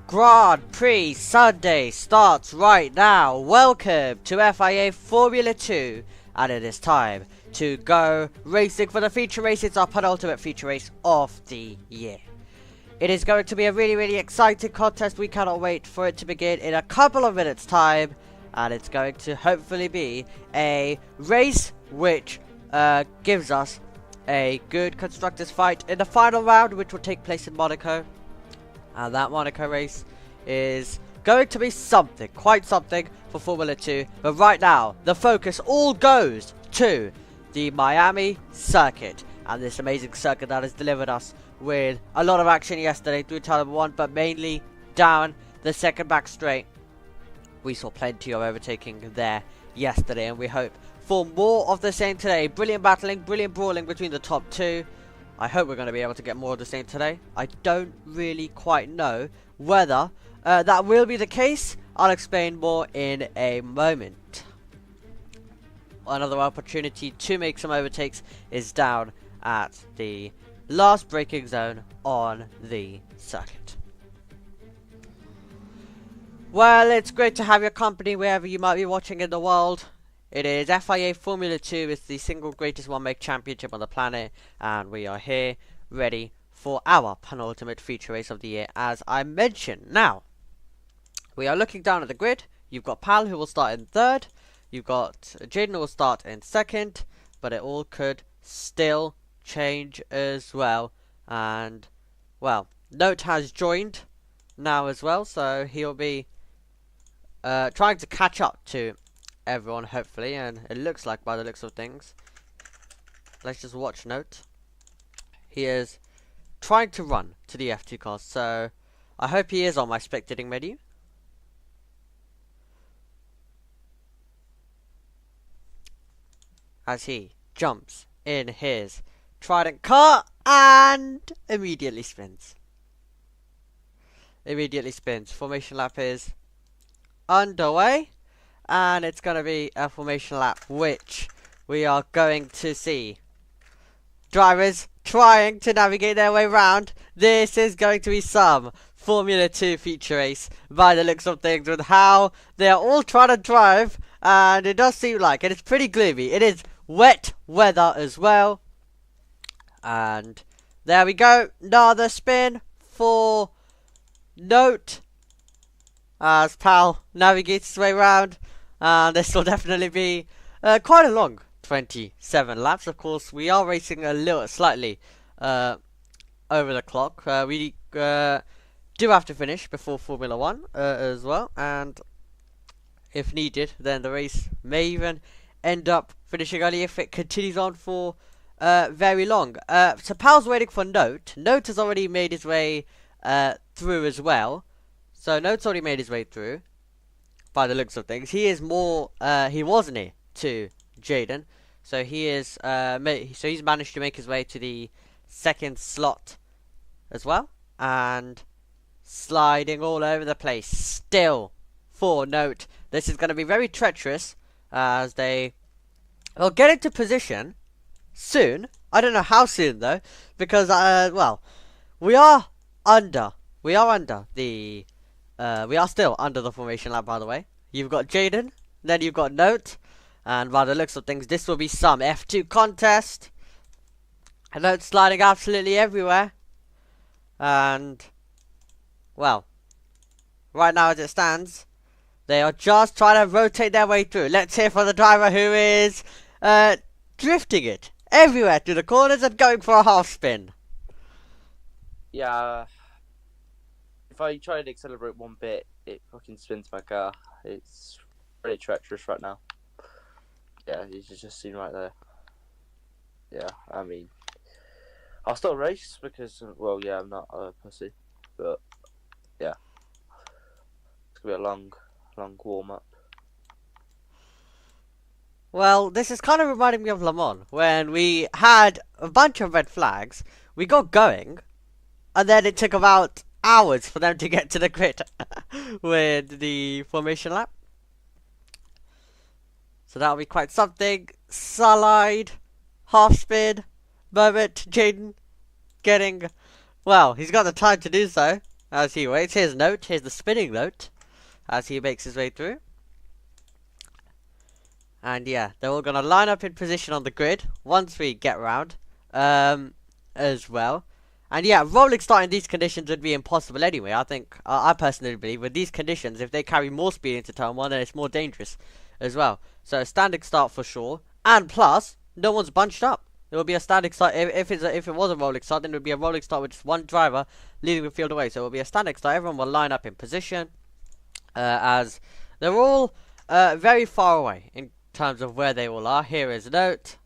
Grand Prix Sunday starts right now. Welcome to FIA Formula 2, and it is time to go racing for the feature race. It's our penultimate feature race of the year. It is going to be a really exciting contest. We cannot wait for it to begin in a couple of minutes time, and it's going to hopefully be a race which gives us a good constructors fight in the final round, which will take place in Monaco. And that Monaco race is going to be something, quite something for Formula 2. But right now, the focus all goes to the Miami circuit. And this amazing circuit that has delivered us with a lot of action yesterday through turn number 1. But mainly down the second back straight. We saw plenty of overtaking there yesterday. And we hope for more of the same today. Brilliant battling, brilliant brawling between the top two. I hope we're going to be able to get more of the same today. I don't really quite know whether that will be the case. I'll explain more in a moment. Another opportunity to make some overtakes is down at the last braking zone on the circuit. Well, it's great to have your company wherever you might be watching in the world. It is FIA Formula 2, it's the single greatest one-make championship on the planet, and we are here, ready for our penultimate feature race of the year, as I mentioned. Now, we are looking down at the grid. You've got Pal, who will start in third, you've got Jayden, who will start in second, but it all could still change as well, and, well, Note has joined now as well, so he'll be trying to catch up to everyone, hopefully, and it looks like, by the looks of things, let's just watch Note. He is trying to run to the F2 cars, so I hope he is on my spectating menu. As he jumps in his Trident car and immediately spins. Formation lap is underway. And it's going to be a formation lap, which we are going to see drivers trying to navigate their way around. This is going to be some Formula 2 feature race by the looks of things, with how they are all trying to drive. And it does seem like it is pretty gloomy. It is wet weather as well. And there we go. Another spin for Note as Pal navigates his way around. And this will definitely be quite a long 27 laps. Of course, we are racing a little slightly over the clock. We do have to finish before Formula 1 as well. And if needed, then the race may even end up finishing early if it continues on for very long. So Pal's waiting for Note. Note has already made his way through as well. So Note's already made his way through. By the looks of things, he is more. He was near to Jayden, so he is. So he's managed to make his way to the second slot as well, and sliding all over the place. Still, for Note, this is going to be very treacherous as they will get into position soon. I don't know how soon though, because well, we are under the. We are still under the formation lap, by the way. You've got Jayden, then you've got Note, and by the looks of things, this will be some F2 contest. And Note sliding absolutely everywhere. And, well, right now as it stands, they are just trying to rotate their way through. Let's hear from the driver who is drifting it everywhere through the corners and going for a half spin. Yeah. If I try to accelerate one bit, it fucking spins my car. It's pretty treacherous right now. Yeah, you just seen right there. Yeah, I mean, I'll still race because, well, yeah, I'm not a pussy, but yeah, it's gonna be a long warm up. Well, this is kind of reminding me of Le Mans, when we had a bunch of red flags, we got going, and then it took about hours for them to get to the grid with the formation lap. So that'll be quite something. Slide, half spin, moment, Jayden getting, well, he's got the time to do so. as he waits. Here's Note. Here's the spinning Note as he makes his way through. And yeah, they're all gonna line up in position on the grid once we get round, as well. And yeah, rolling start in these conditions would be impossible anyway. I think, I personally believe, with these conditions, if they carry more speed into turn one, then it's more dangerous as well. So standing start for sure, and plus, no one's bunched up. It will be a standing start. If it was a rolling start, then it would be a rolling start with just one driver leading the field away. So it will be a standing start. Everyone will line up in position, as they're all very far away in terms of where they all are. Here is Note,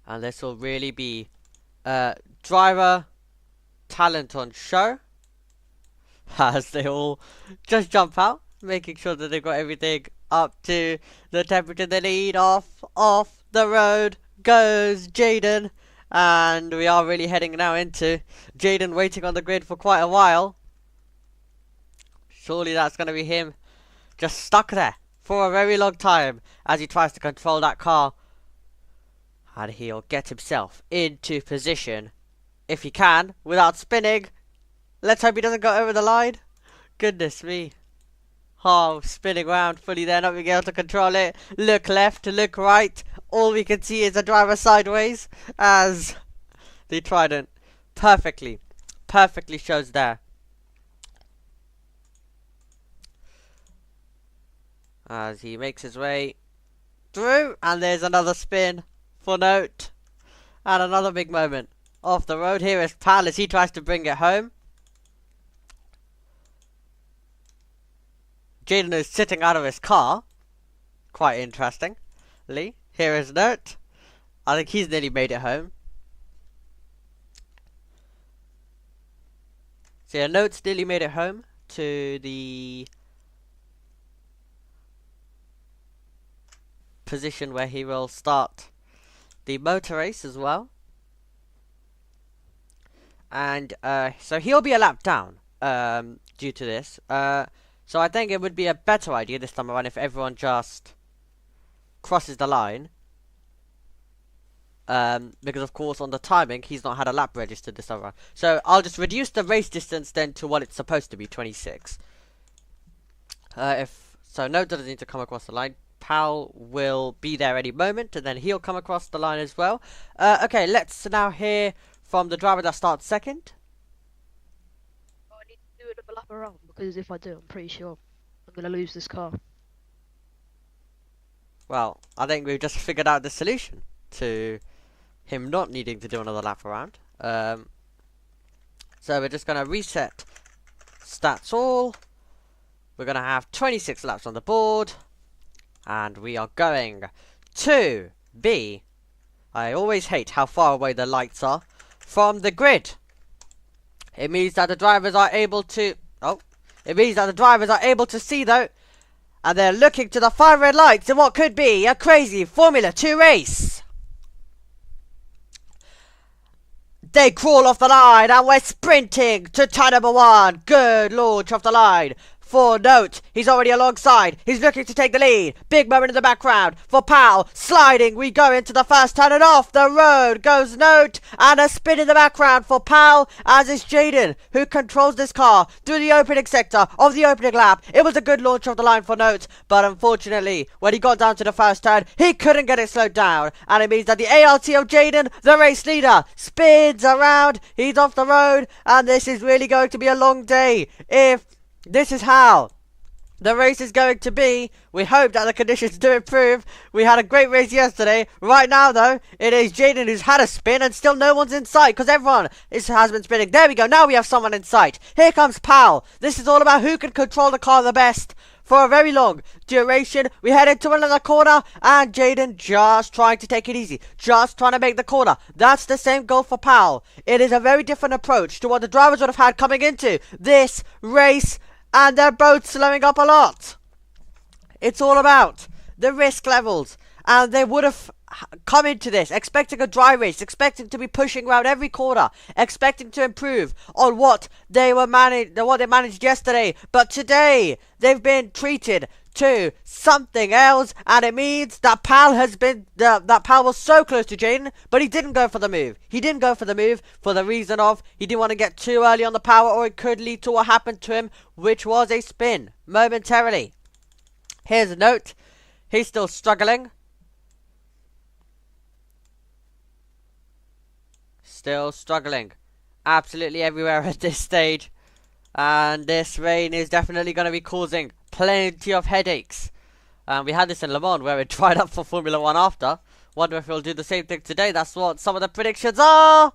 and this will really be driver talent on show as they all just jump out, making sure that they've got everything up to the temperature they need. Off the road goes Jayden, and we are really heading now into Jayden waiting on the grid for quite a while. Surely that's going to be him just stuck there for a very long time as he tries to control that car. And he'll get himself into position, if he can, without spinning. Let's hope he doesn't go over the line. Goodness me. Oh, spinning around fully there, not being able to control it. Look left, look right. All we can see is the driver sideways as the Trident perfectly shows there. As he makes his way through, and there's another spin for Note, and another big moment off the road. Here is Pal as he tries to bring it home. Jayden is sitting out of his car, quite interestingly. Here is Note. I think he's nearly made it home. So yeah, Note's nearly made it home to the position where he will start the motor race as well. And so he'll be a lap down due to this. So I think it would be a better idea this time around if everyone just crosses the line. Because of course on the timing he's not had a lap registered this time around. So I'll just reduce the race distance then to what it's supposed to be, 26. So Note doesn't need to come across the line. Pal will be there any moment, and then he'll come across the line as well. Okay, let's now hear from the driver that starts second. I need to do another lap around, because if I do, I'm pretty sure I'm going to lose this car. Well, I think we've just figured out the solution to him not needing to do another lap around. So we're just going to reset stats all. We're going to have 26 laps on the board. And we are going to be... I always hate how far away the lights are from the grid. It means that the drivers are able to... It means that the drivers are able to see though. And they're looking to the 5 red lights in what could be a crazy Formula 2 race. They crawl off the line and we're sprinting to turn number 1. Good launch off the line. For Note, he's already alongside. He's looking to take the lead. Big moment in the background for Pal. Sliding, we go into the first turn and off the road goes Note. And a spin in the background for Pal, as is Jayden, who controls this car through the opening sector of the opening lap. It was a good launch off the line for Note, but unfortunately, when he got down to the first turn, he couldn't get it slowed down. And it means that the ALT of Jayden, the race leader, spins around. He's off the road, and this is really going to be a long day if this is how the race is going to be. We hope that the conditions do improve. We had a great race yesterday. Right now, though, it is Jayden who's had a spin and still no one's in sight because everyone has been spinning. There we go. Now we have someone in sight. Here comes Pal. This is all about who can control the car the best for a very long duration. We head into another corner and Jayden just trying to take it easy. Just trying to make the corner. That's the same goal for Pal. It is a very different approach to what the drivers would have had coming into this race. And they're both slowing up a lot. It's all about the risk levels, and they would have come into this expecting a dry race, expecting to be pushing around every corner, expecting to improve on what they managed yesterday. But today they've been treated to something else, and it means that Pal was so close to Jayden, but he didn't go for the move. He didn't go for the move for the reason of he didn't want to get too early on the power, or it could lead to what happened to him, which was a spin momentarily. Here's a note. He's still struggling. Still struggling. Absolutely everywhere at this stage. And this rain is definitely going to be causing plenty of headaches. We had this in Le Mans where it dried up for Formula 1 after. Wonder if he'll do the same thing today. That's what some of the predictions are.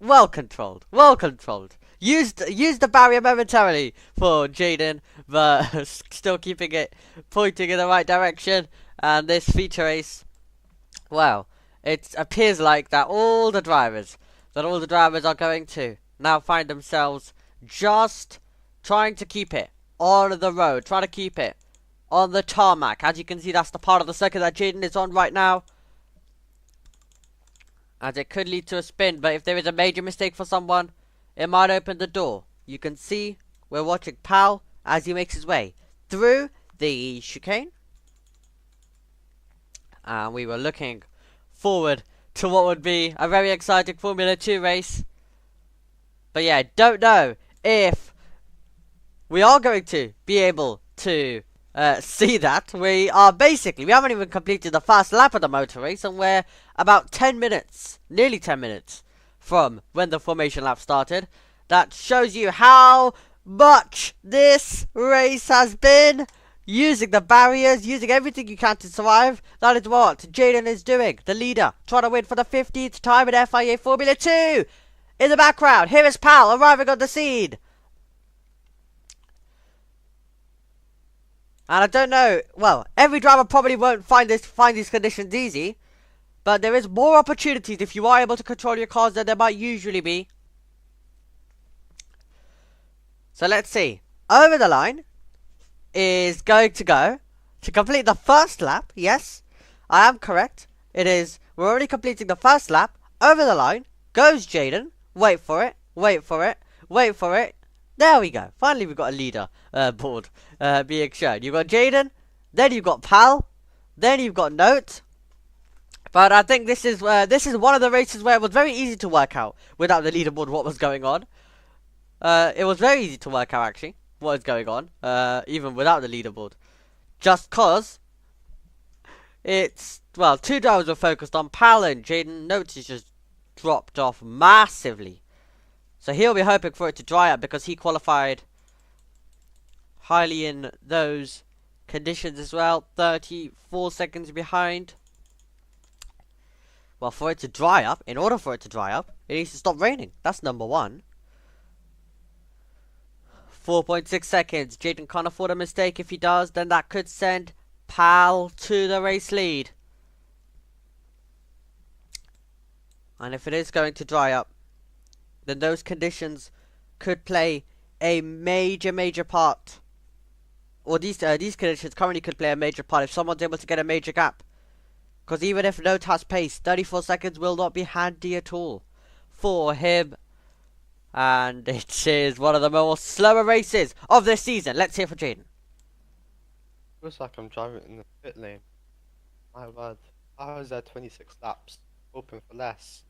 Well controlled. Well controlled. Used the barrier momentarily for Jayden, but still keeping it pointing in the right direction. And this feature race, well, it appears like that all the drivers are going to now find themselves just trying to keep it on the road, trying to keep it on the tarmac. As you can see, that's the part of the circuit that Jayden is on right now, as it could lead to a spin. But if there is a major mistake for someone, it might open the door. You can see we're watching Pal as he makes his way through the chicane, and we were looking forward to what would be a very exciting Formula 2 race. But yeah, I don't know if we are going to be able to see that. We haven't even completed the first lap of the motor race, and we're about 10 minutes, nearly 10 minutes from when the formation lap started. That shows you how much this race has been using the barriers, using everything you can to survive. That is what Jayden is doing, the leader, trying to win for the 15th time in FIA Formula 2. In the background, here is Pal arriving on the scene. And I don't know, well, every driver probably won't find these conditions easy, but there is more opportunities if you are able to control your cars than there might usually be. So let's see. Over the line is going to go to complete the first lap. Yes, I am correct. We're already completing the first lap. Over the line goes Jayden. Wait for it. Wait for it. Wait for it. There we go. Finally, we've got a leader board being shown. You've got Jayden, then you've got Pal, then you've got Note. But I think this is one of the races where it was very easy to work out without the leaderboard what was going on. It was very easy to work out actually what is going on, even without the leaderboard. Just cause two drivers were focused on Pal, and Jayden. Note is just dropped off massively. So he'll be hoping for it to dry up because he qualified highly in those conditions as well. 34 seconds behind. Well, for it to dry up, in order for it to dry up, it needs to stop raining. That's number one. 4.6 seconds. Jayden can't afford a mistake. If he does, then that could send Pal to the race lead. And if it is going to dry up, then those conditions could play a major part. Or these conditions currently could play a major part if someone's able to get a major gap. Because even if Note has pace, 34 seconds will not be handy at all for him. And it is one of the more slower races of this season. Let's hear for Jayden. Looks like I'm driving in the pit lane. My word. How is there 26 laps? Open for less.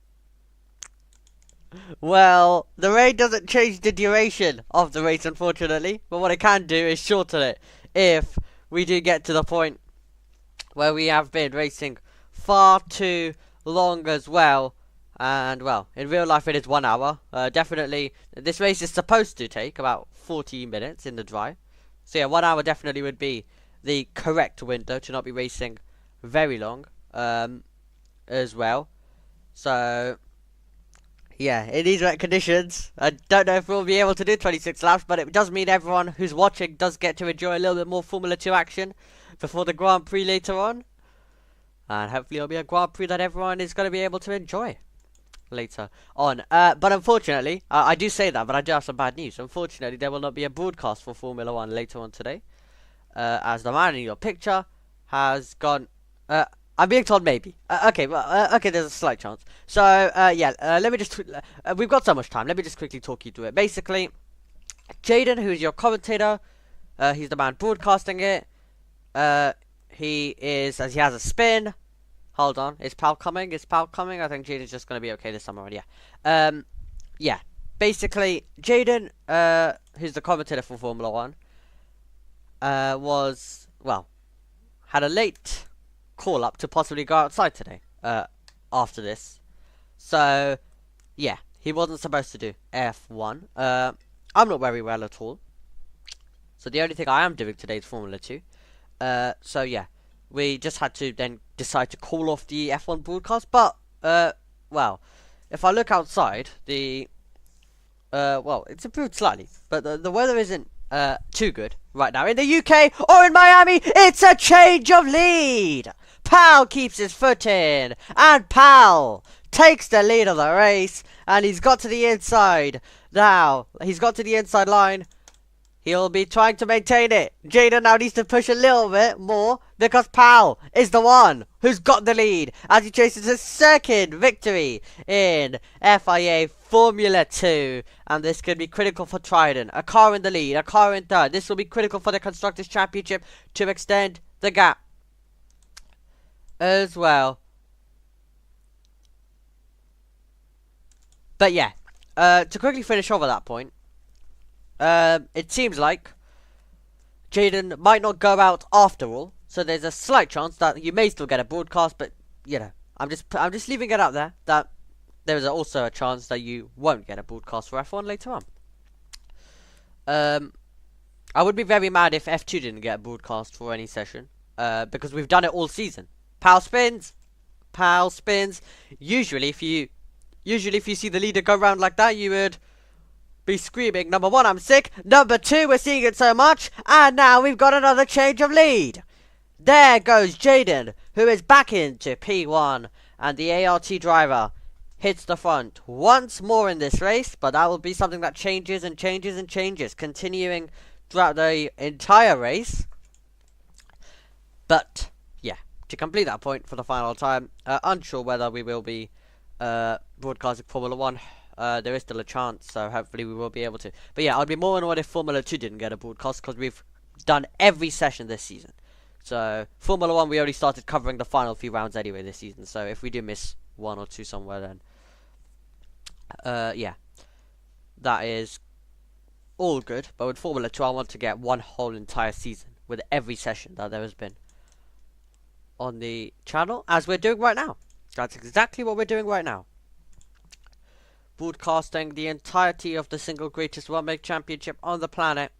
Well, the rain doesn't change the duration of the race, unfortunately. But what it can do is shorten it if we do get to the point where we have been racing far too long as well. And, well, in real life it is 1 hour. Definitely, this race is supposed to take about 40 minutes in the dry. So, yeah, 1 hour definitely would be the correct window to not be racing very long as well. So, yeah, in these wet conditions, I don't know if we'll be able to do 26 laps, but it does mean everyone who's watching does get to enjoy a little bit more Formula 2 action before the Grand Prix later on. And hopefully it'll be a Grand Prix that everyone is going to be able to enjoy later on. But unfortunately, I do say that, but I do have some bad news. Unfortunately, there will not be a broadcast for Formula 1 later on today. As the man in your picture has gone. I'm being told maybe. Okay, well, okay, there's a slight chance. So, yeah, let me just. We've got so much time. Let me just quickly talk you through it. Basically, Jayden, who's your commentator, he's the man broadcasting it. He has a spin. Hold on, is Pal coming? I think Jayden's just gonna be okay this time around. Yeah. Yeah. Basically, Jayden, who's the commentator for Formula One, had a late call up to possibly go outside today. After this, so yeah, he wasn't supposed to do F1. I'm not very well at all, so the only thing I am doing today is Formula 2. So yeah, we just had to then decide to call off the F1 broadcast. But well, if I look outside, it's improved slightly, but the weather isn't too good right now in the UK or in Miami. It's a change of lead. Pal keeps his foot in, and Pal takes the lead of the race, and he's got to the inside. Now, he's got to the inside line. He'll be trying to maintain it. Jayden now needs to push a little bit more because Pal is the one who's got the lead as he chases his second victory in FIA Formula 2. And this could be critical for Trident. A car in the lead, a car in third. This will be critical for the Constructors' Championship to extend the gap as well. But yeah, to quickly finish off at that point, it seems like Jayden might not go out after all, so there's a slight chance that you may still get a broadcast. But you know, I'm just leaving it out there that there is also a chance that you won't get a broadcast for F1 later on. I would be very mad if F2 didn't get a broadcast for any session, because we've done it all season. Pal spins. Usually, if you see the leader go round like that, you would be screaming, number one, I'm sick. Number two, we're seeing it so much. And now we've got another change of lead. There goes Jayden, who is back into P1. And the ART driver hits the front once more in this race. But that will be something that changes and changes and changes, continuing throughout the entire race. But, yeah, to complete that point for the final time, unsure whether we will be broadcasting Formula 1. There is still a chance, so hopefully we will be able to. But yeah, I'd be more annoyed if Formula 2 didn't get a broadcast, because we've done every session this season. So, Formula 1, we already started covering the final few rounds anyway this season, so if we do miss one or two somewhere, then yeah, that is all good. But with Formula 2, I want to get one whole entire season with every session that there has been on the channel, as we're doing right now. That's exactly what we're doing right now. Broadcasting the entirety of the single greatest one-make championship on the planet.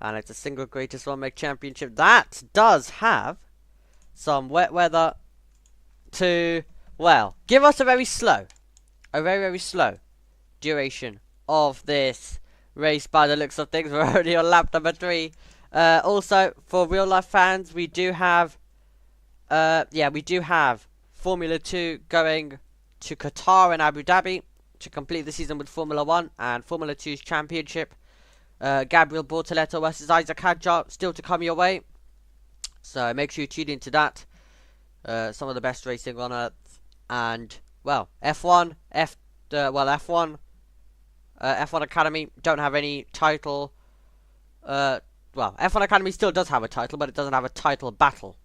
And it's a single greatest one-make championship that does have some wet weather to, well, give us a very very slow duration of this race by the looks of things. We're already on lap number 3. Also, for real life fans, we do have Formula 2 going to Qatar and Abu Dhabi to complete the season with Formula 1 and Formula 2's championship. Gabriel Bortoleto versus Isaac Hadjar still to come your way, so make sure you tune into that. Some of the best racing on earth. And well, F1 Academy don't have any title. Well, F1 Academy still does have a title, but it doesn't have a title battle.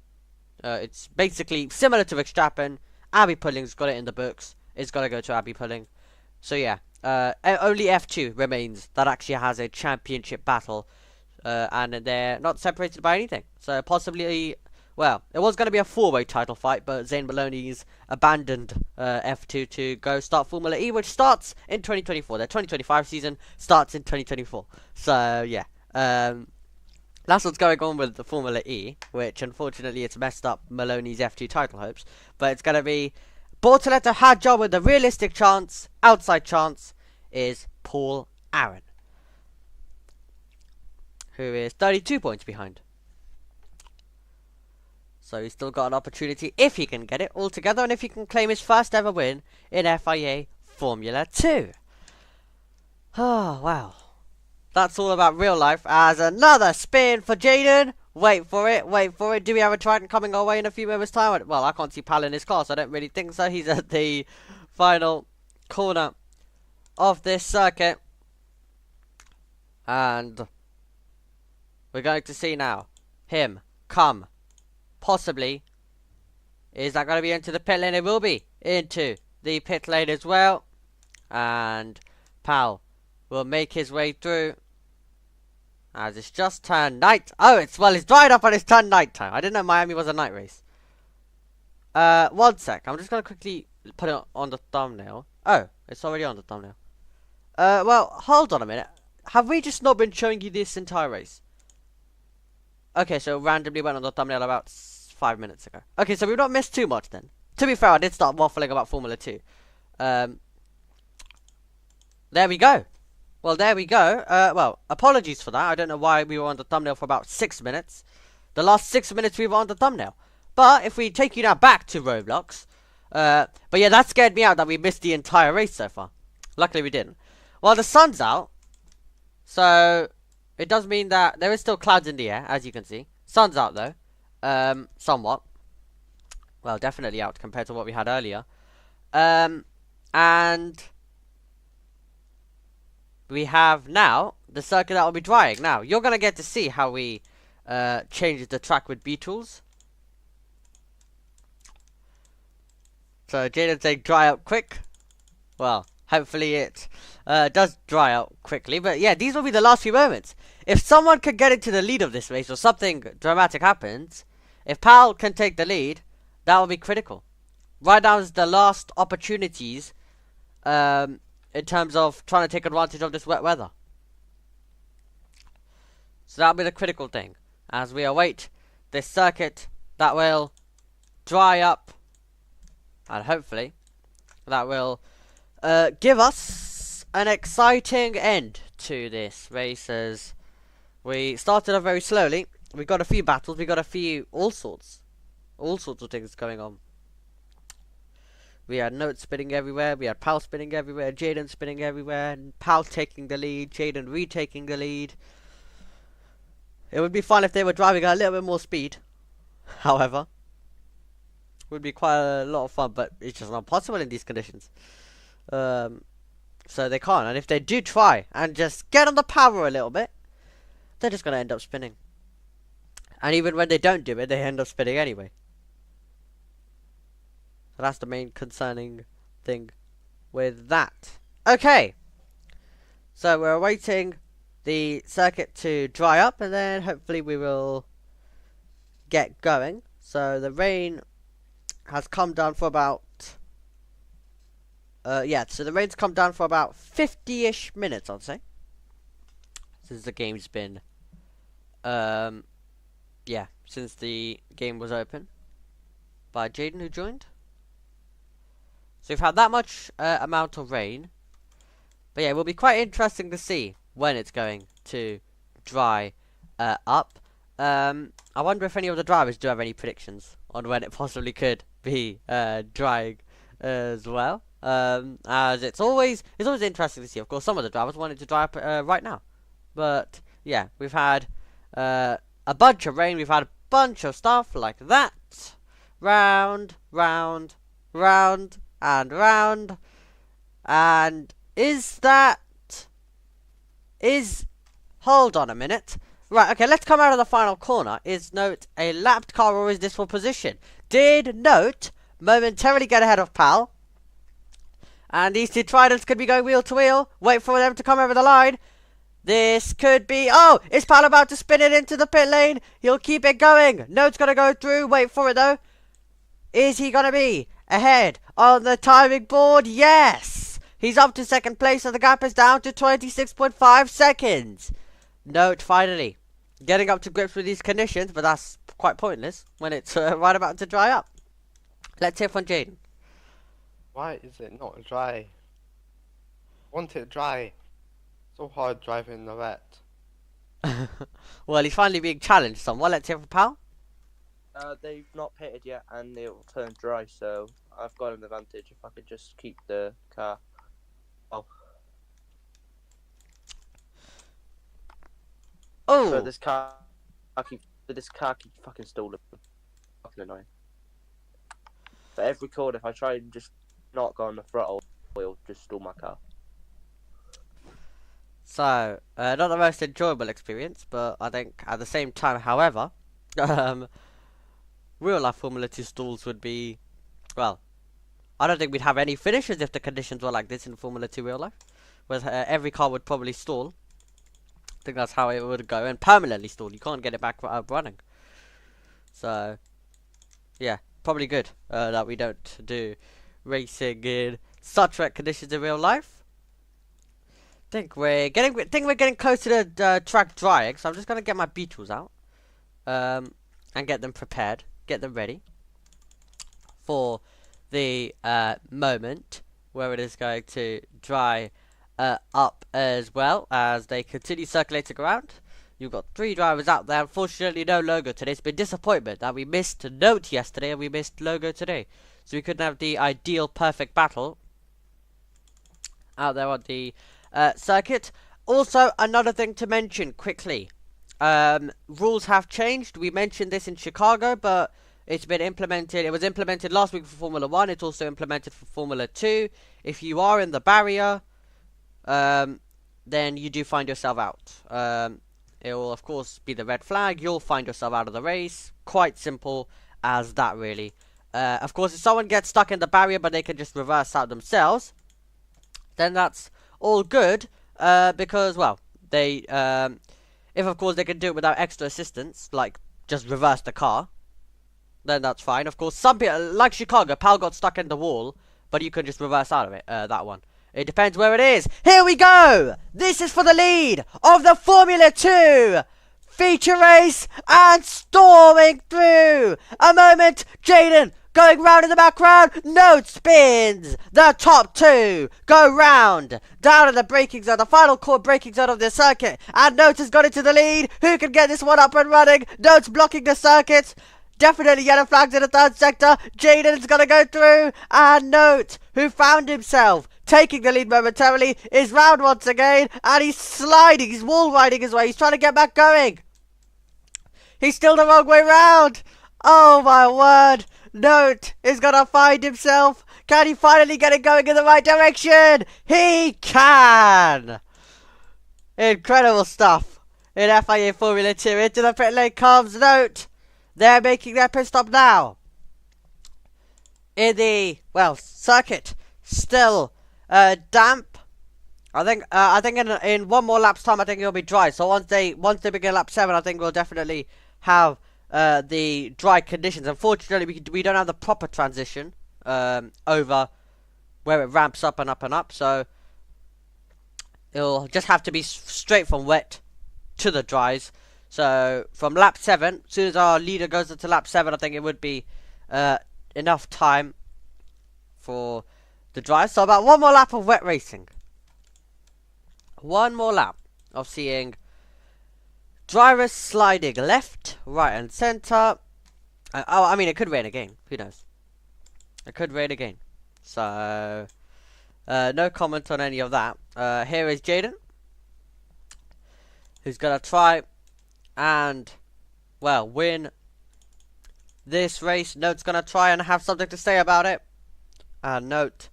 It's basically similar to Verstappen. Abby Pulling's got it in the books. It's got to go to Abby Pulling. So yeah, only F2 remains that actually has a championship battle, and they're not separated by anything. So possibly, well, it was going to be a 4-way title fight, but Zane Maloney's abandoned F2 to go start Formula E, which starts in 2024. Their 2025 season starts in 2024. So yeah, that's what's going on with the Formula E, which unfortunately it's messed up Maloney's F2 title hopes. But it's going to be Bortoleto Hadjar with the realistic chance. Outside chance is Paul Aaron, who is 32 points behind. So he's still got an opportunity if he can get it all together, and if he can claim his first ever win in FIA Formula 2. Oh, wow. That's all about real life, as another spin for Jayden Wait for it, wait for it. Do we have a Trident coming our way in a few moments' time? Well, I can't see Pal in his car, so I don't really think so. He's at the final corner of this circuit. And we're going to see now him come. Possibly. Is that going to be into the pit lane? It will be into the pit lane as well. And Pal will make his way through. As it's just turned night. Oh, it's dried up and it's turned night time. I didn't know Miami was a night race. 1 sec. I'm just going to quickly put it on the thumbnail. Oh, it's already on the thumbnail. Well, hold on a minute. Have we just not been showing you this entire race? Okay, so it randomly went on the thumbnail about 5 minutes ago. Okay, so we've not missed too much then. To be fair, I did start waffling about Formula 2. There we go. Well, there we go. Well, apologies for that. I don't know why we were on the thumbnail for about 6 minutes. The last 6 minutes we were on the thumbnail. But if we take you now back to Roblox. But yeah, that scared me out that we missed the entire race so far. Luckily we didn't. Well, the sun's out. So it does mean that there is still clouds in the air, as you can see. Sun's out though. Somewhat. Well, definitely out compared to what we had earlier. And we have now the circuit that will be drying. Now, you're going to get to see how we change the track with B-Tools. So, Jayden's saying dry out quick. Well, hopefully it does dry out quickly. But yeah, these will be the last few moments. If someone could get into the lead of this race or something dramatic happens, if Pal can take the lead, that will be critical. Right now is the last opportunities in terms of trying to take advantage of this wet weather. So that'll be the critical thing as we await this circuit that will dry up, and hopefully that will give us an exciting end to this race. As we started off very slowly, we got a few battles, we got a few all sorts of things going on. We had Note spinning everywhere, we had Pal spinning everywhere, Jayden spinning everywhere, and Pal taking the lead, Jayden retaking the lead. It would be fun if they were driving at a little bit more speed, however. Would be quite a lot of fun, but it's just not possible in these conditions. So they can't, and if they do try and just get on the power a little bit, they're just going to end up spinning. And even when they don't do it, they end up spinning anyway. So that's the main concerning thing with that. Okay. So we're awaiting the circuit to dry up, and then hopefully we will get going. So the rain has come down for about... so the rain's come down for about 50-ish minutes, I'd say. Since the game's been... since the game was open. By Jayden, who joined. So we've had that much amount of rain. But yeah, it will be quite interesting to see when it's going to dry up. I wonder if any of the drivers do have any predictions on when it possibly could be drying as well. As it's always interesting to see. Of course, some of the drivers wanted to dry up right now. But yeah, we've had a bunch of rain. We've had a bunch of stuff like that. Round, round, round, and round. And hold on a minute. Right, okay, let's come out of the final corner. Is Note a lapped car, or is this for position? Did Note momentarily get ahead of Pal? And these two Tridents could be going wheel to wheel. Wait for them to come over the line. This could be... Oh, is Pal about to spin it into the pit lane? He'll keep it going. Note's going to go through. Wait for it, though. Is he going to be ahead on the timing board? Yes. He's up to second place, and the gap is down to 26.5 seconds. Note finally getting up to grips with these conditions, but that's quite pointless when it's right about to dry up. Let's hear from Jayden. Why is it not dry? Want it dry. So hard driving in the wet. Well, he's finally being challenged somewhat. Let's hear from Pal. They've not pitted yet, and it'll turn dry, so I've got an advantage if I could just keep the car. Oh. But this car, I keep But this car keeps fucking stalling. Fucking annoying. For every corner, if I try and just not go on the throttle, it'll just stall my car. So, not the most enjoyable experience, but I think at the same time, however, real life Formula 2 stalls would be, well, I don't think we'd have any finishes if the conditions were like this in Formula 2 real life. Whereas every car would probably stall. I think that's how it would go, and permanently stall. You can't get it back up running. So, yeah, probably good that we don't do racing in such wet conditions in real life. Think we're getting close to the track drying, so I'm just gonna get my beetles out, and get them prepared, get them ready for the moment where it is going to dry up as well as they continue circulating around. You've got 3 drivers out there. Unfortunately, no logo today. It's been disappointment that we missed Note yesterday and we missed logo today, so we couldn't have the ideal perfect battle out there on the circuit. Also, another thing to mention quickly, rules have changed. We mentioned this in Chicago, but it's been implemented. It was implemented last week for Formula 1. It's also implemented for Formula 2. If you are in the barrier, then you do find yourself out. It will, of course, be the red flag. You'll find yourself out of the race. Quite simple as that, really. Of course, if someone gets stuck in the barrier, but they can just reverse out themselves, then that's all good, because, well, they, if of course they can do it without extra assistance, like just reverse the car, then that's fine. Of course, some people, like Chicago, Pal got stuck in the wall, but you can just reverse out of it, that one. It depends where it is. Here we go! This is for the lead of the Formula 2 feature race, and storming through. A moment, Jayden going round in the background. Note spins. The top 2 go round down in the braking zone, the final core braking zone of the circuit, and Note has got into the lead. Who can get this one up and running? Note's blocking the circuit. Definitely yellow flags in the 3rd sector. Jayden's gonna go through, and Note, who found himself taking the lead momentarily, is round once again, and he's sliding, he's wall riding his way, he's trying to get back going. He's still the wrong way round. Oh my word. Note is gonna find himself. Can he finally get it going in the right direction? He can. Incredible stuff in FIA Formula 2. Into the pit lane comes Note. They're making their pit stop now. In the, well, circuit still damp. I think in one more lap's time, I think it'll be dry. So once they begin lap 7, I think we'll definitely have the dry conditions. Unfortunately, we don't have the proper transition over where it ramps up and up and up. So it'll just have to be straight from wet to the dries. So from lap 7, as soon as our leader goes into lap 7, I think it would be enough time for the dries. So about one more lap of wet racing. One more lap of seeing drivers sliding left, right and centre. Oh, I mean, it could rain again. Who knows? It could rain again. So, no comment on any of that. Here is Jayden, who's going to try and, well, win this race. Note's going to try and have something to say about it. And Note,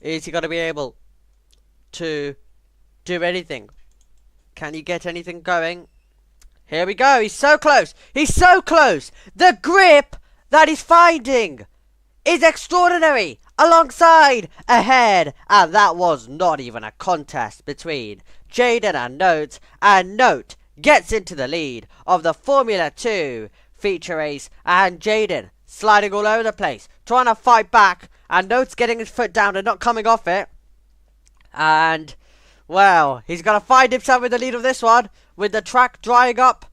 is he going to be able to do anything? Can he get anything going? Here we go. He's so close. He's so close. The grip that he's finding is extraordinary. Alongside, ahead, and that was not even a contest between Jayden and Note gets into the lead of the Formula 2 feature race, and Jayden sliding all over the place, trying to fight back, and Note's getting his foot down and not coming off it. And, well, he's going to find himself in the lead of this one, with the track drying up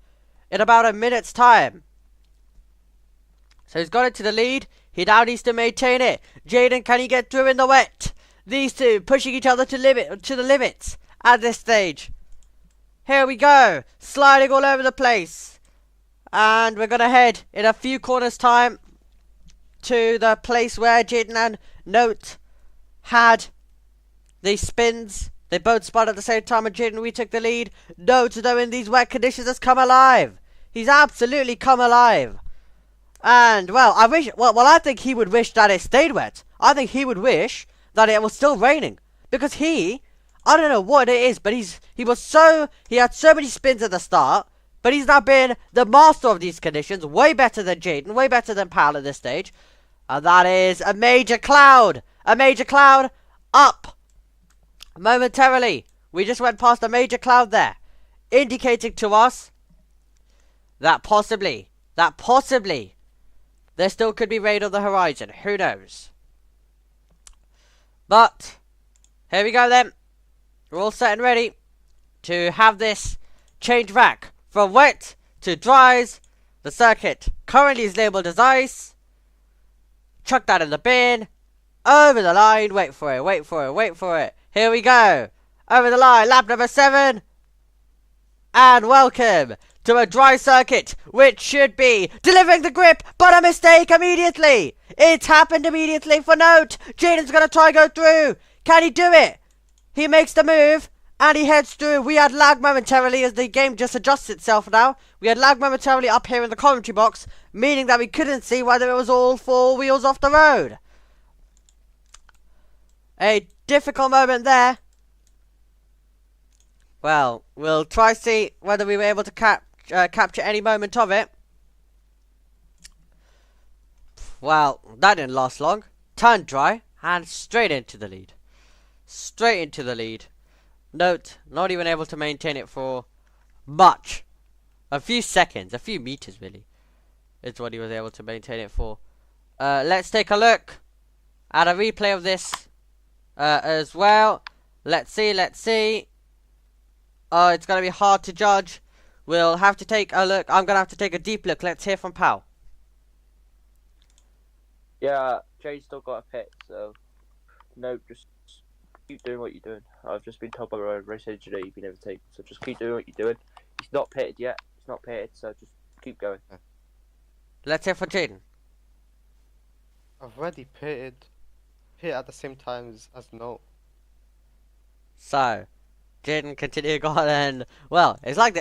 in about a minute's time. So he's got into the lead. He now needs to maintain it. Jayden, can he get through in the wet? These two pushing each other to the limits at this stage. Here we go. Sliding all over the place. And we're going to head in a few corners' time to the place where Jayden and Note had the spins. They both spun at the same time, and Jayden retook the lead. Note, though, in these wet conditions has come alive. He's absolutely come alive. And, well, I think he would wish that it stayed wet. I think he would wish that it was still raining. Because I don't know what it is, but he had so many spins at the start. But he's now been the master of these conditions. Way better than Jayden, way better than Pal at this stage. And that is a major cloud. A major cloud up. Momentarily. We just went past a major cloud there. Indicating to us that possibly, there still could be rain on the horizon. Who knows? But, here we go then. We're all set and ready to have this change back from wet to dries. The circuit currently is labelled as ice. Chuck that in the bin. Over the line. Wait for it, wait for it, wait for it. Here we go. Over the line. Lap number 7. And welcome to a dry circuit, which should be delivering the grip, but a mistake immediately. It's happened immediately for Note. Jayden's going to try and go through. Can he do it? He makes the move, and he heads through. We had lag momentarily as the game just adjusts itself now. We had lag momentarily up here in the commentary box, meaning that we couldn't see whether it was all 4 wheels off the road. A difficult moment there. Well, we'll try see whether we were able to capture any moment of it. Well, that didn't last long. Turned dry and straight into the lead. Straight into the lead. Note, not even able to maintain it for much. A few seconds, a few meters really, is what he was able to maintain it for. Let's take a look at a replay of this as well. Let's see. Oh, it's going to be hard to judge. We'll have to take a look. I'm going to have to take a deep look. Let's hear from Pal. Yeah, Jay's still got a pit, so no, just keep doing what you're doing. I've just been told by a race engineer you've been overtaken, so just keep doing what you're doing. He's not pitted yet. He's not pitted, so just keep going. Let's hear from Jayden. I've already pitted at the same time as Note. So, Jayden continuing on, and well, it's like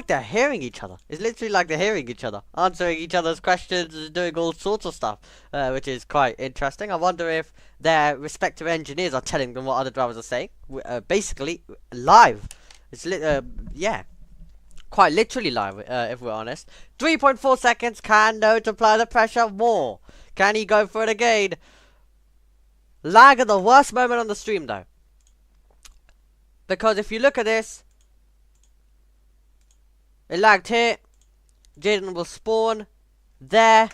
they're hearing each other. It's literally like they're hearing each other, answering each other's questions, and doing all sorts of stuff, which is quite interesting. I wonder if their respective engineers are telling them what other drivers are saying. Basically, live. It's yeah, quite literally live. If we're honest, 3.4 seconds. Can Note apply the pressure more? Can he go for it again? Lag at the worst moment on the stream, though. Because if you look at this, it lagged here. Jayden will spawn there.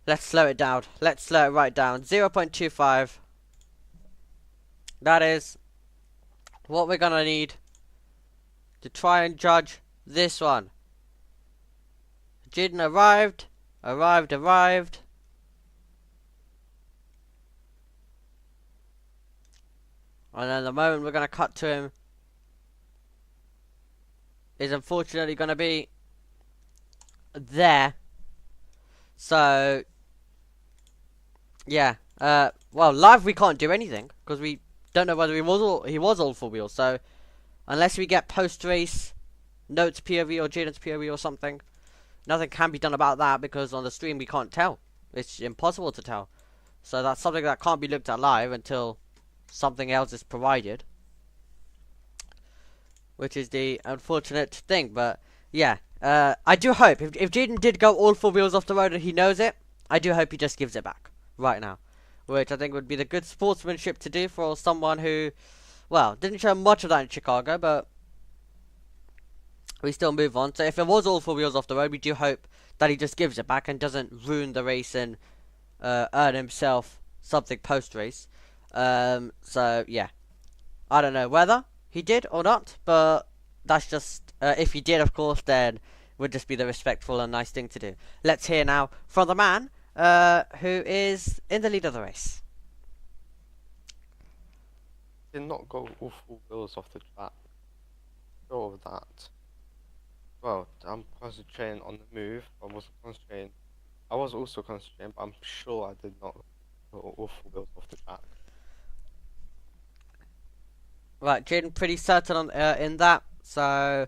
Let's slow it down. Let's slow it right down. 0.25. That is what we're gonna need to try and judge this one. Jayden arrived. And then the moment we're going to cut to him is unfortunately going to be there. So, yeah. Well, live we can't do anything because we don't know whether he was all 4 wheels. So, unless we get post-race Note's POV or Jayden's POV or something, nothing can be done about that because on the stream we can't tell. It's impossible to tell. So that's something that can't be looked at live until something else is provided, which is the unfortunate thing. But yeah, I do hope if Jayden did go all 4 wheels off the road and he knows it, I do hope he just gives it back right now, which I think would be the good sportsmanship to do for someone who, well, didn't show much of that in Chicago, but we still move on. So if it was all 4 wheels off the road, we do hope that he just gives it back and doesn't ruin the race and earn himself something post-race. So yeah, I don't know whether he did or not, but that's just if he did, of course, then would just be the respectful and nice thing to do. Let's hear now from the man who is in the lead of the race. Did not go all 4 wheels off the track. Sure of that. Well, I'm concentrating on the move. I was also concentrating, but I'm sure I did not go all 4 wheels off the track. Right, Jayden pretty certain on in that. So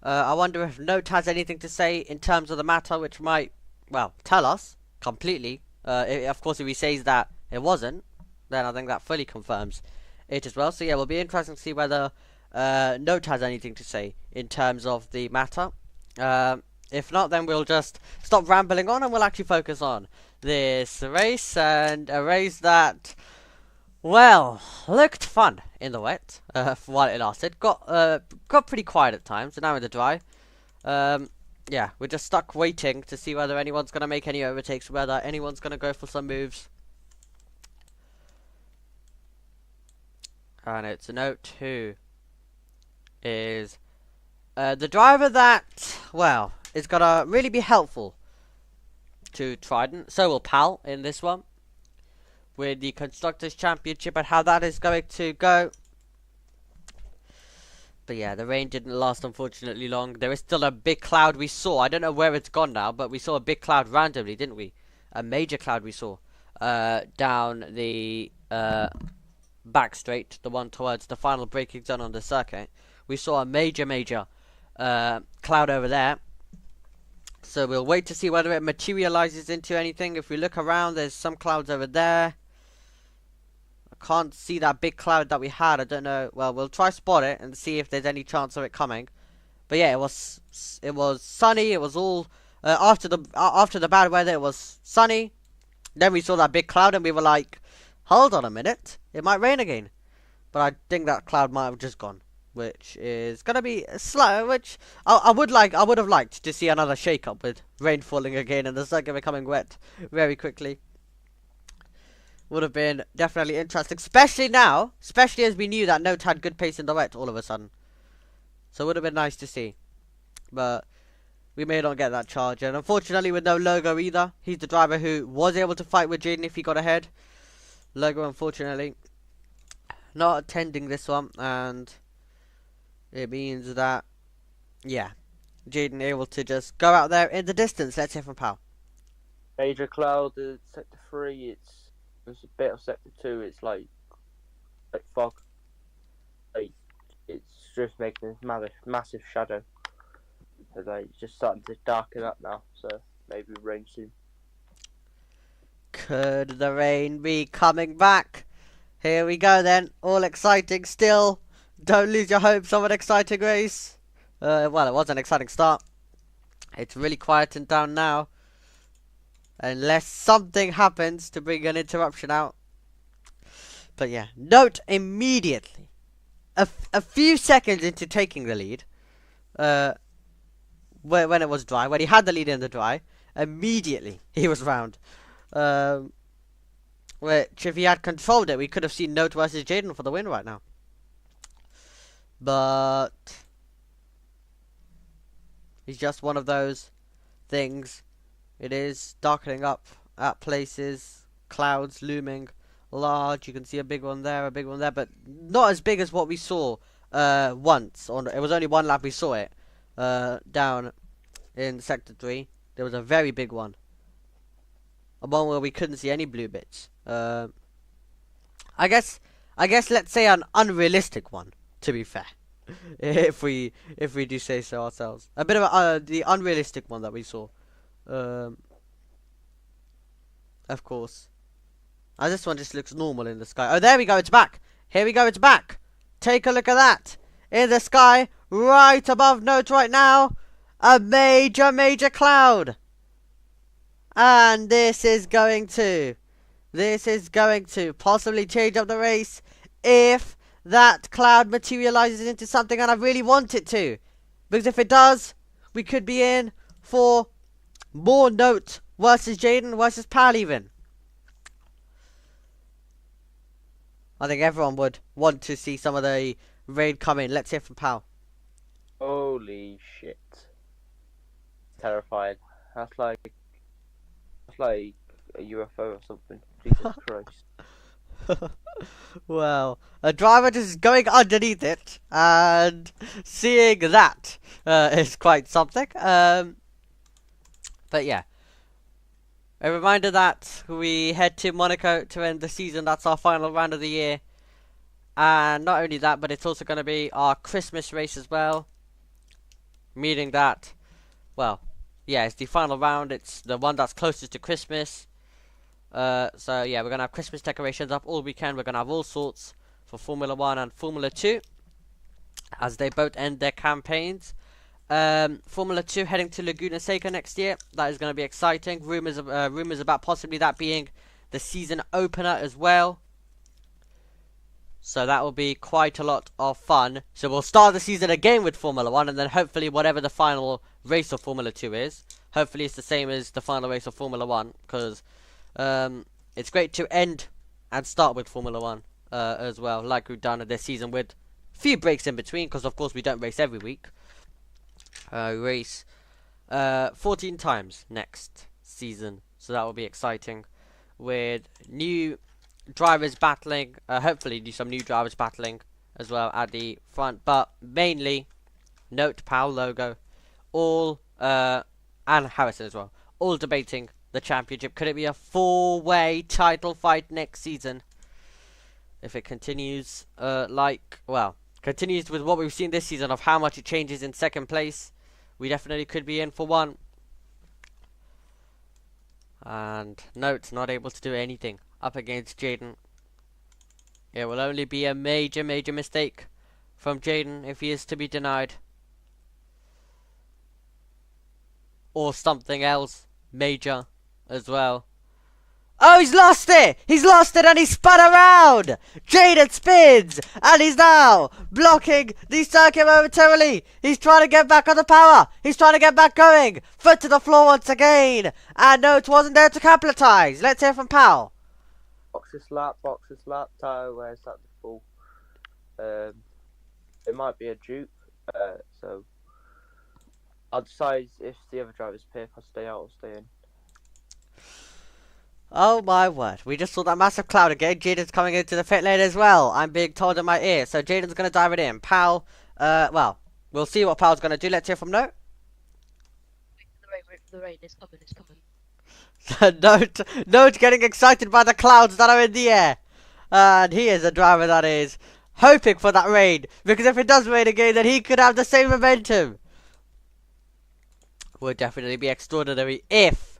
I wonder if Note has anything to say in terms of the matter, which might, well, tell us completely. Of course, if he says that it wasn't, then I think that fully confirms it as well. So yeah, it will be interesting to see whether Note has anything to say in terms of the matter. If not, then we'll just stop rambling on and we'll actually focus on this race, and a race that, well, looked fun in the wet for while it lasted. Got pretty quiet at times, and now in the dry. Yeah, we're just stuck waiting to see whether anyone's going to make any overtakes, whether anyone's going to go for some moves. And it's a Note who is the driver that, well, is going to really be helpful to Trident. So will Pal in this one, with the Constructors' Championship and how that is going to go. But yeah, the rain didn't last unfortunately long. There is still a big cloud we saw. I don't know where it's gone now, but we saw a big cloud randomly, didn't we? A major cloud we saw down the back straight, the one towards the final braking zone on the circuit. We saw a major cloud over there. So we'll wait to see whether it materializes into anything. If we look around, there's some clouds over there. I can't see that big cloud that we had. I don't know. Well, we'll try spot it and see if there's any chance of it coming. But yeah, it was sunny. It was all after the bad weather. It was sunny. Then we saw that big cloud and we were like, hold on a minute, it might rain again. But I think that cloud might have just gone, which is gonna be slow. Which I would have liked to see another shake up with rain falling again and the circuit becoming wet very quickly. Would have been definitely interesting, especially as we knew that Note had good pace in the wet all of a sudden. So it would have been nice to see, but we may not get that charge, and unfortunately with no Logo either. He's the driver who was able to fight with Jayden if he got ahead. Logo unfortunately not attending this one, and it means that, yeah, Jayden able to just go out there in the distance. Let's hear from Pal. Major cloud, sector 3, it's a bit of sector 2, it's like fog. Like, it's just making a massive shadow. So like, it's just starting to darken up now, so maybe rain soon. Could the rain be coming back? Here we go then, all exciting still. Don't lose your hopes of an exciting race. Well, it was an exciting start. It's really quieting down now, unless something happens to bring an interruption out. But yeah, Note immediately, a few seconds into taking the lead, when it was dry, when he had the lead in the dry, immediately he was round. Which, if he had controlled it, we could have seen Note versus Jayden for the win right now. But it's just one of those things. It is darkening up at places, clouds looming large. You can see a big one there, but not as big as what we saw once. It was only one lap we saw it down in sector 3. There was a very big one, a one where we couldn't see any blue bits. I guess let's say an unrealistic one, to be fair. if we do say so ourselves, a bit of the unrealistic one that we saw. Of course. This one just looks normal in the sky. Oh, there we go, it's back. Here we go, it's back. Take a look at that. In the sky, right above Note right now, a major cloud. And this is going to possibly change up the race if that cloud materializes into something, and I really want it to. Because if it does, we could be in for more Note versus Jayden versus Pal even. I think everyone would want to see some of the rain come in. Let's hear from Pal. Holy shit. Terrifying. That's like a UFO or something. Jesus Christ. Well, a driver just going underneath it and seeing that is quite something. But yeah, a reminder that we head to Monaco to end the season. That's our final round of the year, and not only that, but it's also going to be our Christmas race as well. meaning that, well, yeah, it's the final round. It's the one that's closest to Christmas. So yeah, we're gonna have Christmas decorations up all weekend. We're gonna have all sorts for Formula 1 and Formula 2 as they both end their campaigns. Formula 2 heading to Laguna Seca next year. That is going to be exciting. Rumors about possibly that being the season opener as well. So that will be quite a lot of fun. So we'll start the season again with Formula 1, and then hopefully whatever the final race of Formula 2 is, hopefully it's the same as the final race of Formula 1, because it's great to end and start with Formula 1 as well, like we've done this season with a few breaks in between, because of course we don't race every week. Race 14 times next season, so that will be exciting, with new drivers battling, hopefully some new drivers battling as well at the front, but mainly Note, Powell, Logo, all and Harrison as well, all debating the championship. Could it be a 4-way title fight next season if it continues continues with what we've seen this season of how much it changes in second place? We definitely could be in for one. And Note's not able to do anything up against Jayden. It will only be a major mistake from Jayden if he is to be denied. Or something else major as well. Oh, he's lost it! He's lost it and he spun around! Jayden spins! And he's now blocking the circuit momentarily! He's trying to get back on the power! He's trying to get back going! Foot to the floor once again! And Note wasn't there to capitalise! Let's hear from Powell. Boxes lap, tyre, where's that the full? It might be a dupe, so I'll decide if the other drivers pay if I stay out or stay in. Oh my word, we just saw that massive cloud again. Jayden's coming into the pit lane as well. I'm being told in my ear. So Jayden's going to dive it in. Powell, well, we'll see what Powell's going to do. Let's hear from Note. The rain is coming, it's coming. Note getting excited by the clouds that are in the air. And he is a driver that is hoping for that rain. Because if it does rain again, then he could have the same momentum. Would definitely be extraordinary if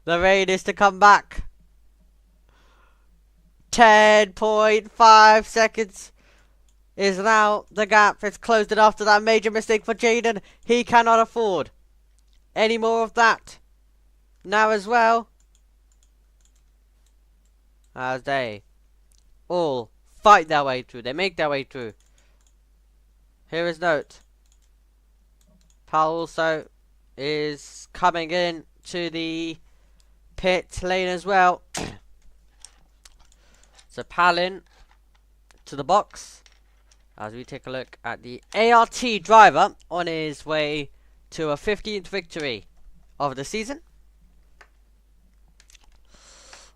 the rain is to come back. 10.5 seconds is now the gap. It's closed it after that major mistake for Jayden. He cannot afford any more of that now as well. As they all fight their way through. They make their way through. Here is Note. Powell also is coming in to the pit lane as well. So Palin to the box as we take a look at the ART driver on his way to a 15th victory of the season.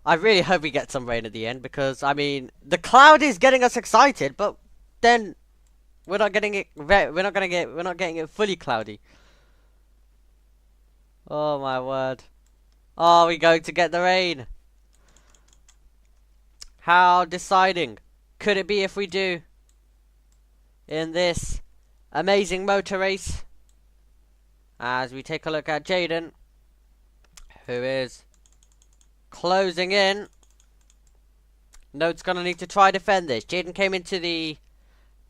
I really hope we get some rain at the end, because I mean the cloud is getting us excited, but then we're not getting it. We're not getting it fully cloudy. Oh my word! Are we going to get the rain? How deciding could it be if we do in this amazing motor race? As we take a look at Jayden, who is closing in. Note's gonna need to try defend this. Jayden came into the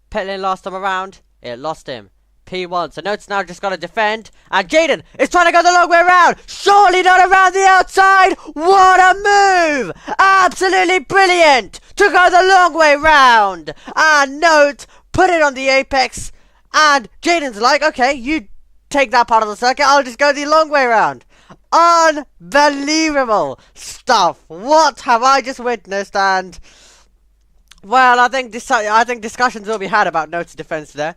pit lane last time around. It lost him. P1. So Note's now just got to defend. And Jayden is trying to go the long way around. Surely not around the outside. What a move. Absolutely brilliant. To go the long way round. And Note put it on the apex. And Jayden's like, okay, you take that part of the circuit. I'll just go the long way round. Unbelievable stuff. What have I just witnessed? And well, I think discussions will be had about Note's defense there.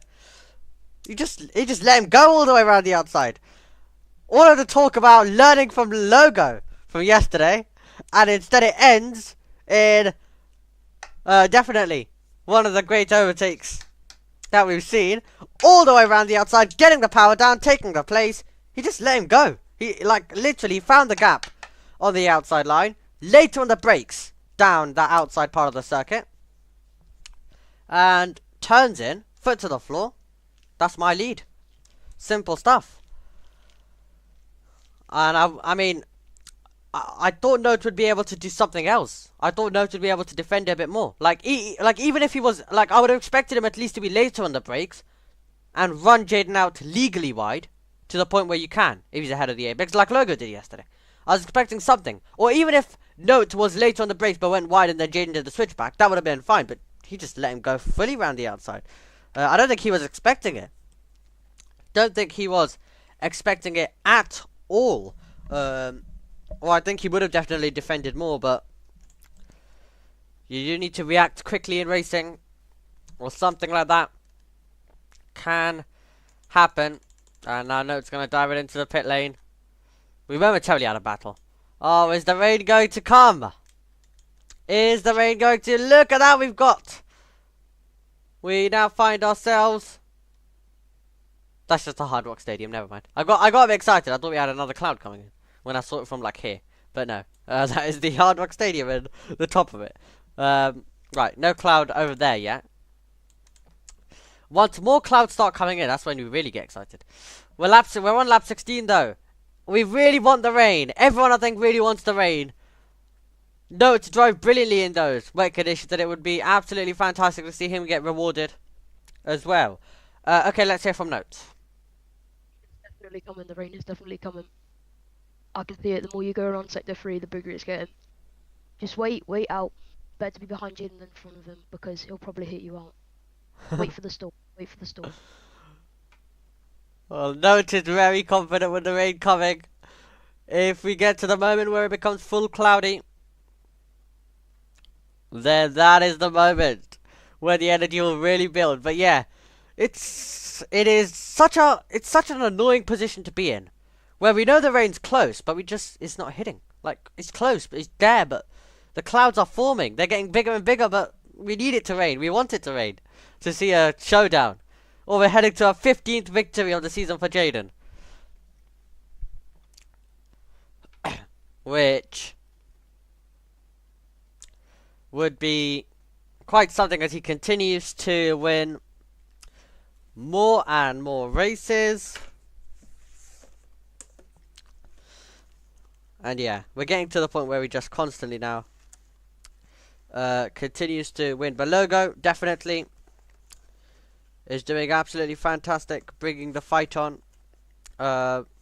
He just let him go all the way around the outside. All of the talk about learning from Logo from yesterday, and instead it ends in definitely one of the great overtakes that we've seen. All the way around the outside, getting the power down, taking the place. He just let him go. He like literally found the gap on the outside line. Later on the brakes down that outside part of the circuit, and turns in, foot to the floor. That's my lead. simple stuff. And I mean, I thought Note would be able to do something else. I thought Note would be able to defend it a bit more. Like, even if he was, like, I would have expected him at least to be later on the breaks and run Jayden out legally wide to the point where you can, if he's ahead of the apex, like Logo did yesterday. I was expecting something. Or even if Note was later on the breaks but went wide and then Jayden did the switchback, that would have been fine. But he just let him go fully round the outside. I don't think he was expecting it. Don't think he was expecting it at all. Well, I think he would have definitely defended more, but you do need to react quickly in racing, or something like that can happen. And now Note's going to dive it into the pit lane. We momentarily out of battle. Oh, is the rain going to come? Is the rain going to... Look at that we've got! We now find ourselves... That's just a Hard Rock Stadium, never mind. I got a bit excited, I thought we had another cloud coming in. When I saw it from, like, here. But no. That is the Hard Rock Stadium and the top of it. Right, no cloud over there yet. Once more clouds start coming in, that's when we really get excited. We're on lap 16, though. We really want the rain. Everyone, I think, really wants the rain. Note drove brilliantly in those wet conditions, and it would be absolutely fantastic to see him get rewarded as well. Okay, let's hear from Note. It's definitely coming. The rain is definitely coming. I can see it. The more you go around sector 3, the bigger it's getting. Just wait out. Better to be behind Jayden than in front of him because he'll probably hit you out. Wait for the storm. Wait for the storm. Well, Note is very confident with the rain coming. If we get to the moment where it becomes full cloudy, then that is the moment where the energy will really build. But yeah, it's such an annoying position to be in, where we know the rain's close, but it's not hitting. Like, it's close, but it's there, but the clouds are forming. They're getting bigger and bigger, but we need it to rain. We want it to rain to see a showdown. Or we're heading to our 15th victory of the season for Jayden. Which would be quite something as he continues to win more and more races. And yeah, we're getting to the point where we just constantly now continues to win. But Logo definitely is doing absolutely fantastic, bringing the fight on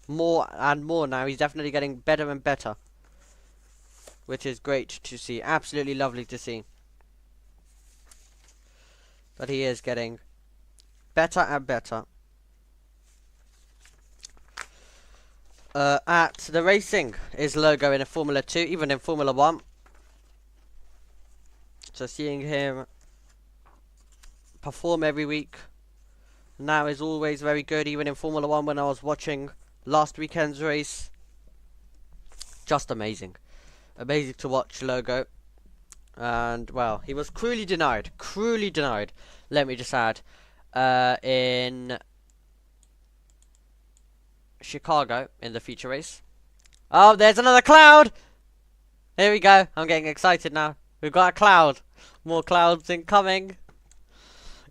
more and more now. He's definitely getting better and better, which is great to see. Absolutely lovely to see. But he is getting better and better at the racing. Is Logo in a Formula 2, even in Formula 1. So seeing him perform every week now is always very good. Even in Formula 1 when I was watching last weekend's race. Just amazing. Amazing to watch Logo. And, well, he was cruelly denied, let me just add, in Chicago in the feature race. Oh, there's another cloud! Here we go. I'm getting excited now. We've got a cloud. More clouds incoming.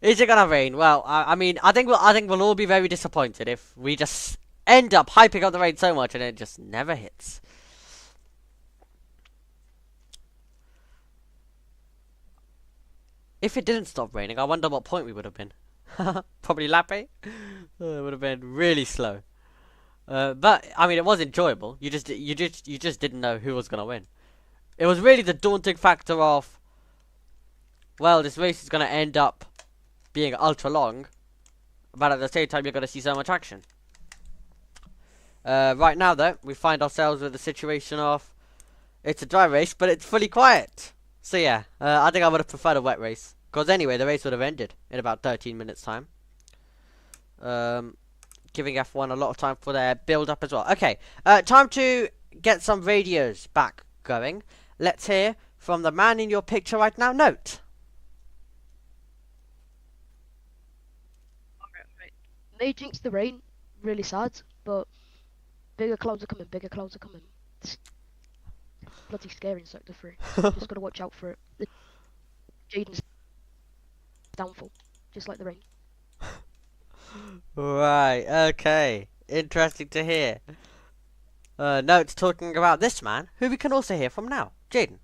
Is it gonna rain? Well, I mean, I think we'll all be very disappointed if we just end up hyping up the rain so much and it just never hits. If it didn't stop raining, I wonder what point we would have been. Probably lappy. It would have been really slow. But I mean, it was enjoyable. You just didn't know who was gonna win. It was really the daunting factor of, well, this race is gonna end up being ultra long, but at the same time you're gonna see so much action. Right now though, we find ourselves with the situation of it's a dry race, but it's fully quiet. So yeah, I think I would have preferred a wet race. Because anyway, the race would have ended in about 13 minutes time. Giving F1 a lot of time for their build-up as well. Okay, time to get some radios back going. Let's hear from the man in your picture right now, Note. Alright. They jinxed the rain. Really sad, but bigger clouds are coming. Bigger clouds are coming. It's bloody scary in Sector 3. Just gotta watch out for it. Jayden's downfall, just like the rain. Right, okay. Interesting to hear. Notes talking about this man, who we can also hear from now. Jayden.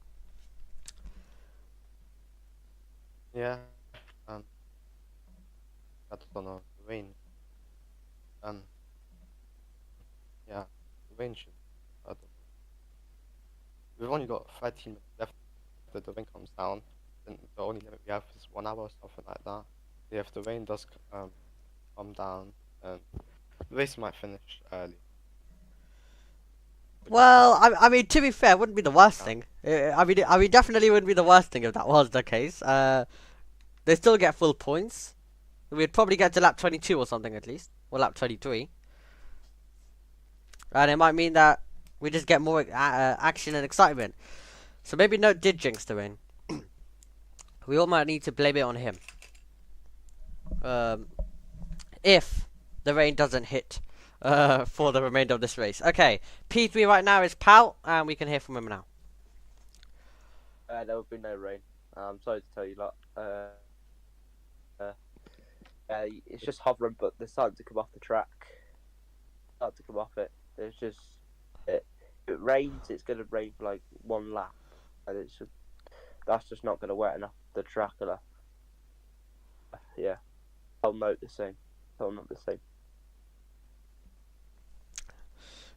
Yeah, and I don't know, the rain. And yeah, the rain should. I don't know. We've only got 13 minutes left after the rain comes down. And the only limit we have is 1 hour or something like that. If the rain does come down, and the race might finish early. Well, I mean, to be fair, it wouldn't be the worst thing. I mean, definitely wouldn't be the worst thing if that was the case. They still get full points. We'd probably get to lap 22 or something at least, or lap 23. And it might mean that we just get more action and excitement. So maybe Note did jinx the win. We all might need to blame it on him. If the rain doesn't hit for the remainder of this race. Okay, P3 right now is Pal, and we can hear from him now. There will be no rain. I'm sorry to tell you that. It's just hovering, but they're starting to come off the track. Starting to come off it. It's just if it rains, it's going to rain for like one lap, and that's just not going to wet enough the track enough. Yeah, I'll note the same. I'll note the same.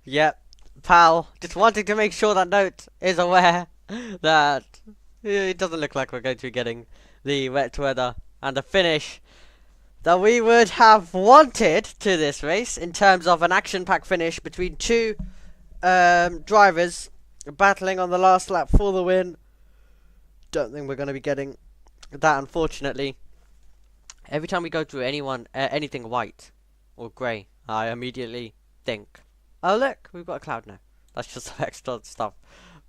Yep, Pal, just wanting to make sure that Note is aware that it doesn't look like we're going to be getting the wet weather and the finish that we would have wanted to this race in terms of an action-packed finish between two drivers battling on the last lap for the win. Don't think we're going to be getting that, unfortunately. Every time we go through anything white or grey, I immediately think, oh look, we've got a cloud now. That's just some extra stuff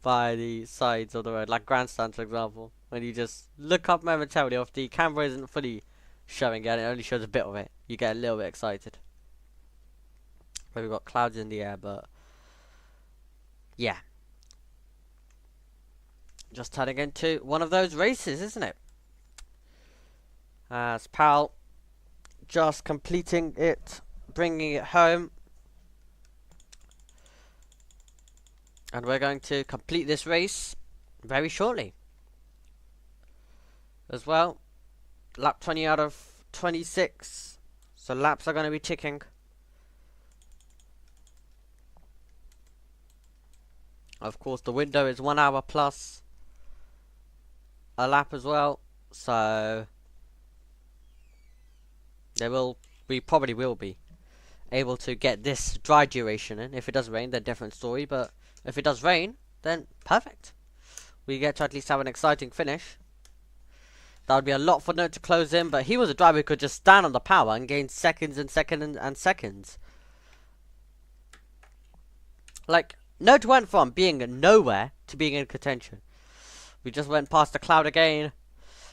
by the sides of the road, like grandstands for example. When you just look up momentarily, if the camera isn't fully showing it, it only shows a bit of it, you get a little bit excited. But we've got clouds in the air, but yeah. Just turning into one of those races, isn't it? As Pal just completing it, bringing it home. And we're going to complete this race very shortly. As well, lap 20 out of 26. So laps are going to be ticking. Of course, the window is 1 hour plus a lap as well. So we probably will be able to get this dry duration in. If it does rain, then different story. But if it does rain, then perfect. We get to at least have an exciting finish. That would be a lot for Note to close in, but he was a driver who could just stand on the power and gain seconds and seconds and seconds. Like, Note went from being nowhere to being in contention. We just went past the cloud again.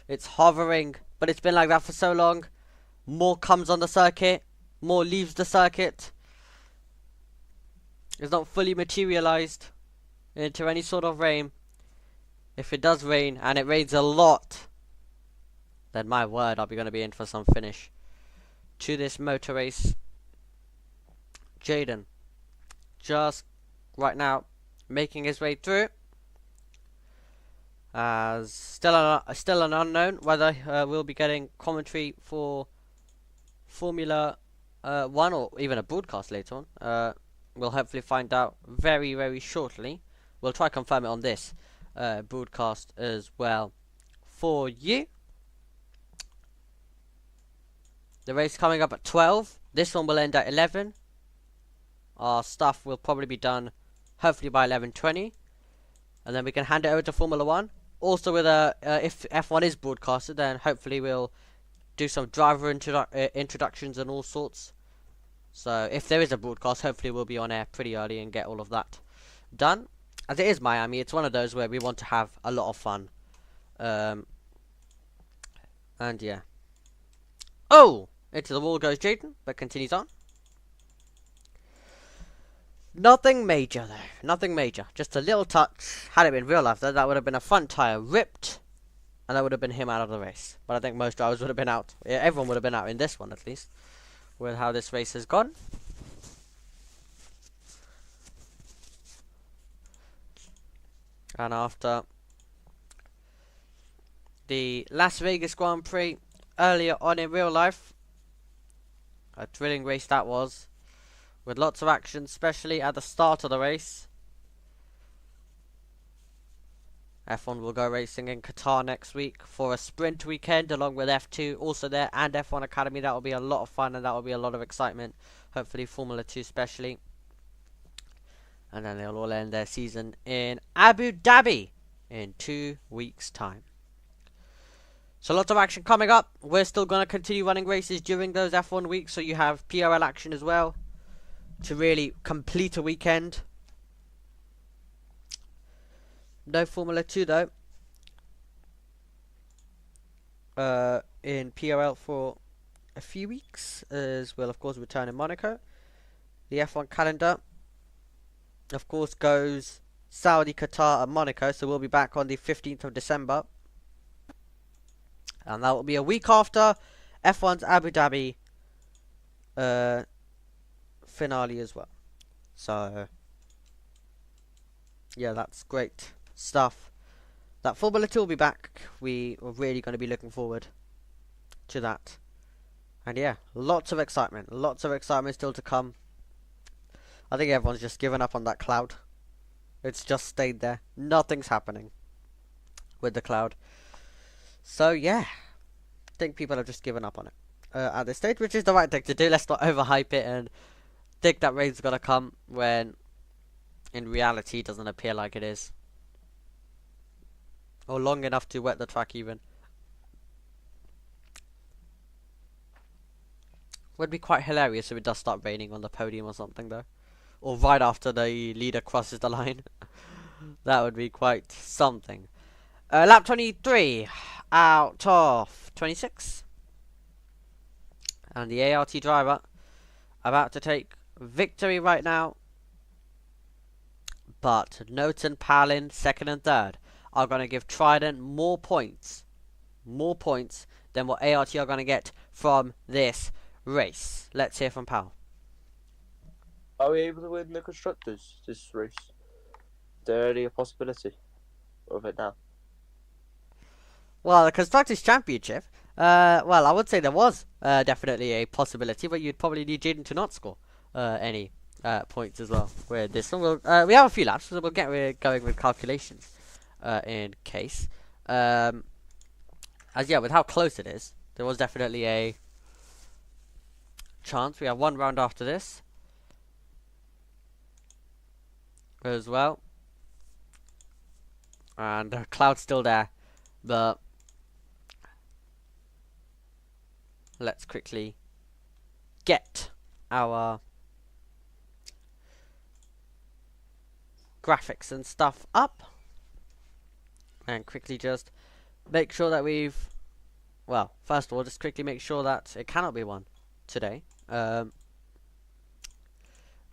It's hovering, but it's been like that for so long. More comes on the circuit, more leaves the circuit. It's not fully materialized into any sort of rain. If it does rain, and it rains a lot, then my word, I'll be going to be in for some finish to this motor race. Jayden, just right now, making his way through. As still an unknown whether we'll be getting commentary for Formula 1 or even a broadcast later on. We'll hopefully find out very, very shortly. We'll try to confirm it on this broadcast as well for you. The race coming up at 12. This one will end at 11. Our stuff will probably be done hopefully by 11:20. And then we can hand it over to Formula 1. Also with if F1 is broadcasted, then hopefully we'll do some driver introductions and all sorts. So if there is a broadcast, hopefully we'll be on air pretty early and get all of that done. As it is Miami, it's one of those where we want to have a lot of fun. And yeah. Oh! Into the wall goes Jayden, but continues on. Nothing major though. Nothing major. Just a little touch. Had it been real life though, that would have been a front tyre ripped. And that would have been him out of the race. But I think most drivers would have been out. Yeah, everyone would have been out in this one at least. with how this race has gone. And after the Las Vegas Grand Prix earlier on in real life, a thrilling race that was, with lots of action, especially at the start of the race. F1 will go racing in Qatar next week for a sprint weekend, along with F2 also there, and F1 Academy. That will be a lot of fun, and that will be a lot of excitement. Hopefully Formula 2 especially. And then they'll all end their season in Abu Dhabi in 2 weeks' time. So lots of action coming up. We're still going to continue running races during those F1 weeks, so you have PRL action as well to really complete a weekend. No Formula 2 though in PRL for a few weeks, as we'll of course return in Monaco. The F1 calendar of course goes Saudi, Qatar and Monaco, so we'll be back on the 15th of December. And that will be a week after F1's Abu Dhabi finale as well. So yeah, that's great stuff. That Formula 2 will be back. We are really going to be looking forward to that. And yeah, lots of excitement still to come. I think everyone's just given up on that cloud. It's just stayed there. Nothing's happening with the cloud. So yeah, I think people have just given up on it at this stage, which is the right thing to do. Let's not overhype it and think that rain's gonna come when in reality it doesn't appear like it is, or long enough to wet the track even. Would be quite hilarious if it does start raining on the podium or something though, or right after the leader crosses the line. That would be quite something. Lap 23 out of 26. And the ART driver about to take victory right now. But Note and Palin, second and third, are going to give Trident more points than what ART are going to get from this race. Let's hear from Pal. Are we able to win the Constructors this race? Is there any possibility of it now? Well, the Constructors' Championship, well, I would say there was definitely a possibility, but you'd probably need Jayden to not score any points as well. Where this one, we have a few laps, so we'll get going with calculations in case. As yeah, with how close it is, there was definitely a chance. We have one round after this as well, and the cloud's still there, but let's quickly get our graphics and stuff up and quickly just make sure that we've, well, first of all, just quickly make sure that it cannot be won today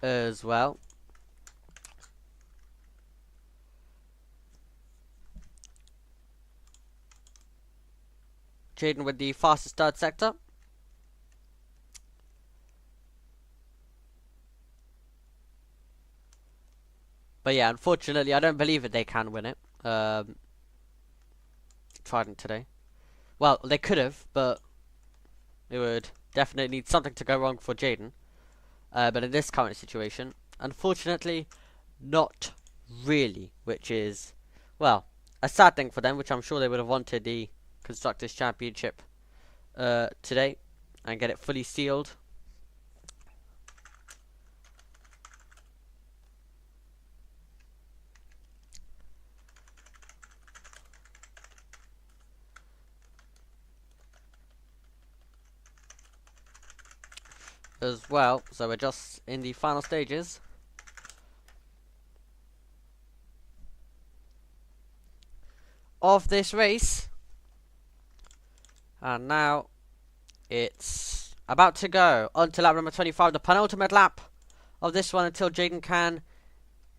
as well. Jayden with the fastest third sector. But yeah, unfortunately, I don't believe that they can win it. Trident today. Well, they could have, but it would definitely need something to go wrong for Jayden. But in this current situation, unfortunately, not really. Which is, well, a sad thing for them, which I'm sure they would have wanted the Constructors' Championship today and get it fully sealed. As well, so we're just in the final stages of this race, and now it's about to go on to lap number 25, the penultimate lap of this one until Jayden can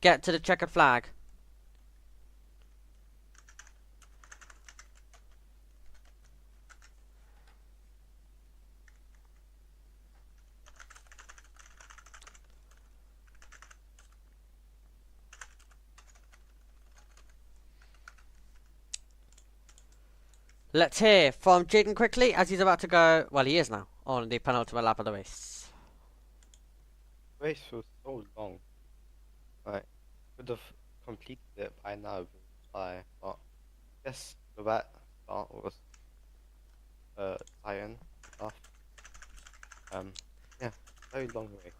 get to the checkered flag. Let's hear from Jayden quickly as he's about to go. Well, he is now on the penultimate lap of the race. Race was so long. Like, could have completed it by now, but yes, the wet start was iron stuff. Yeah, very long race.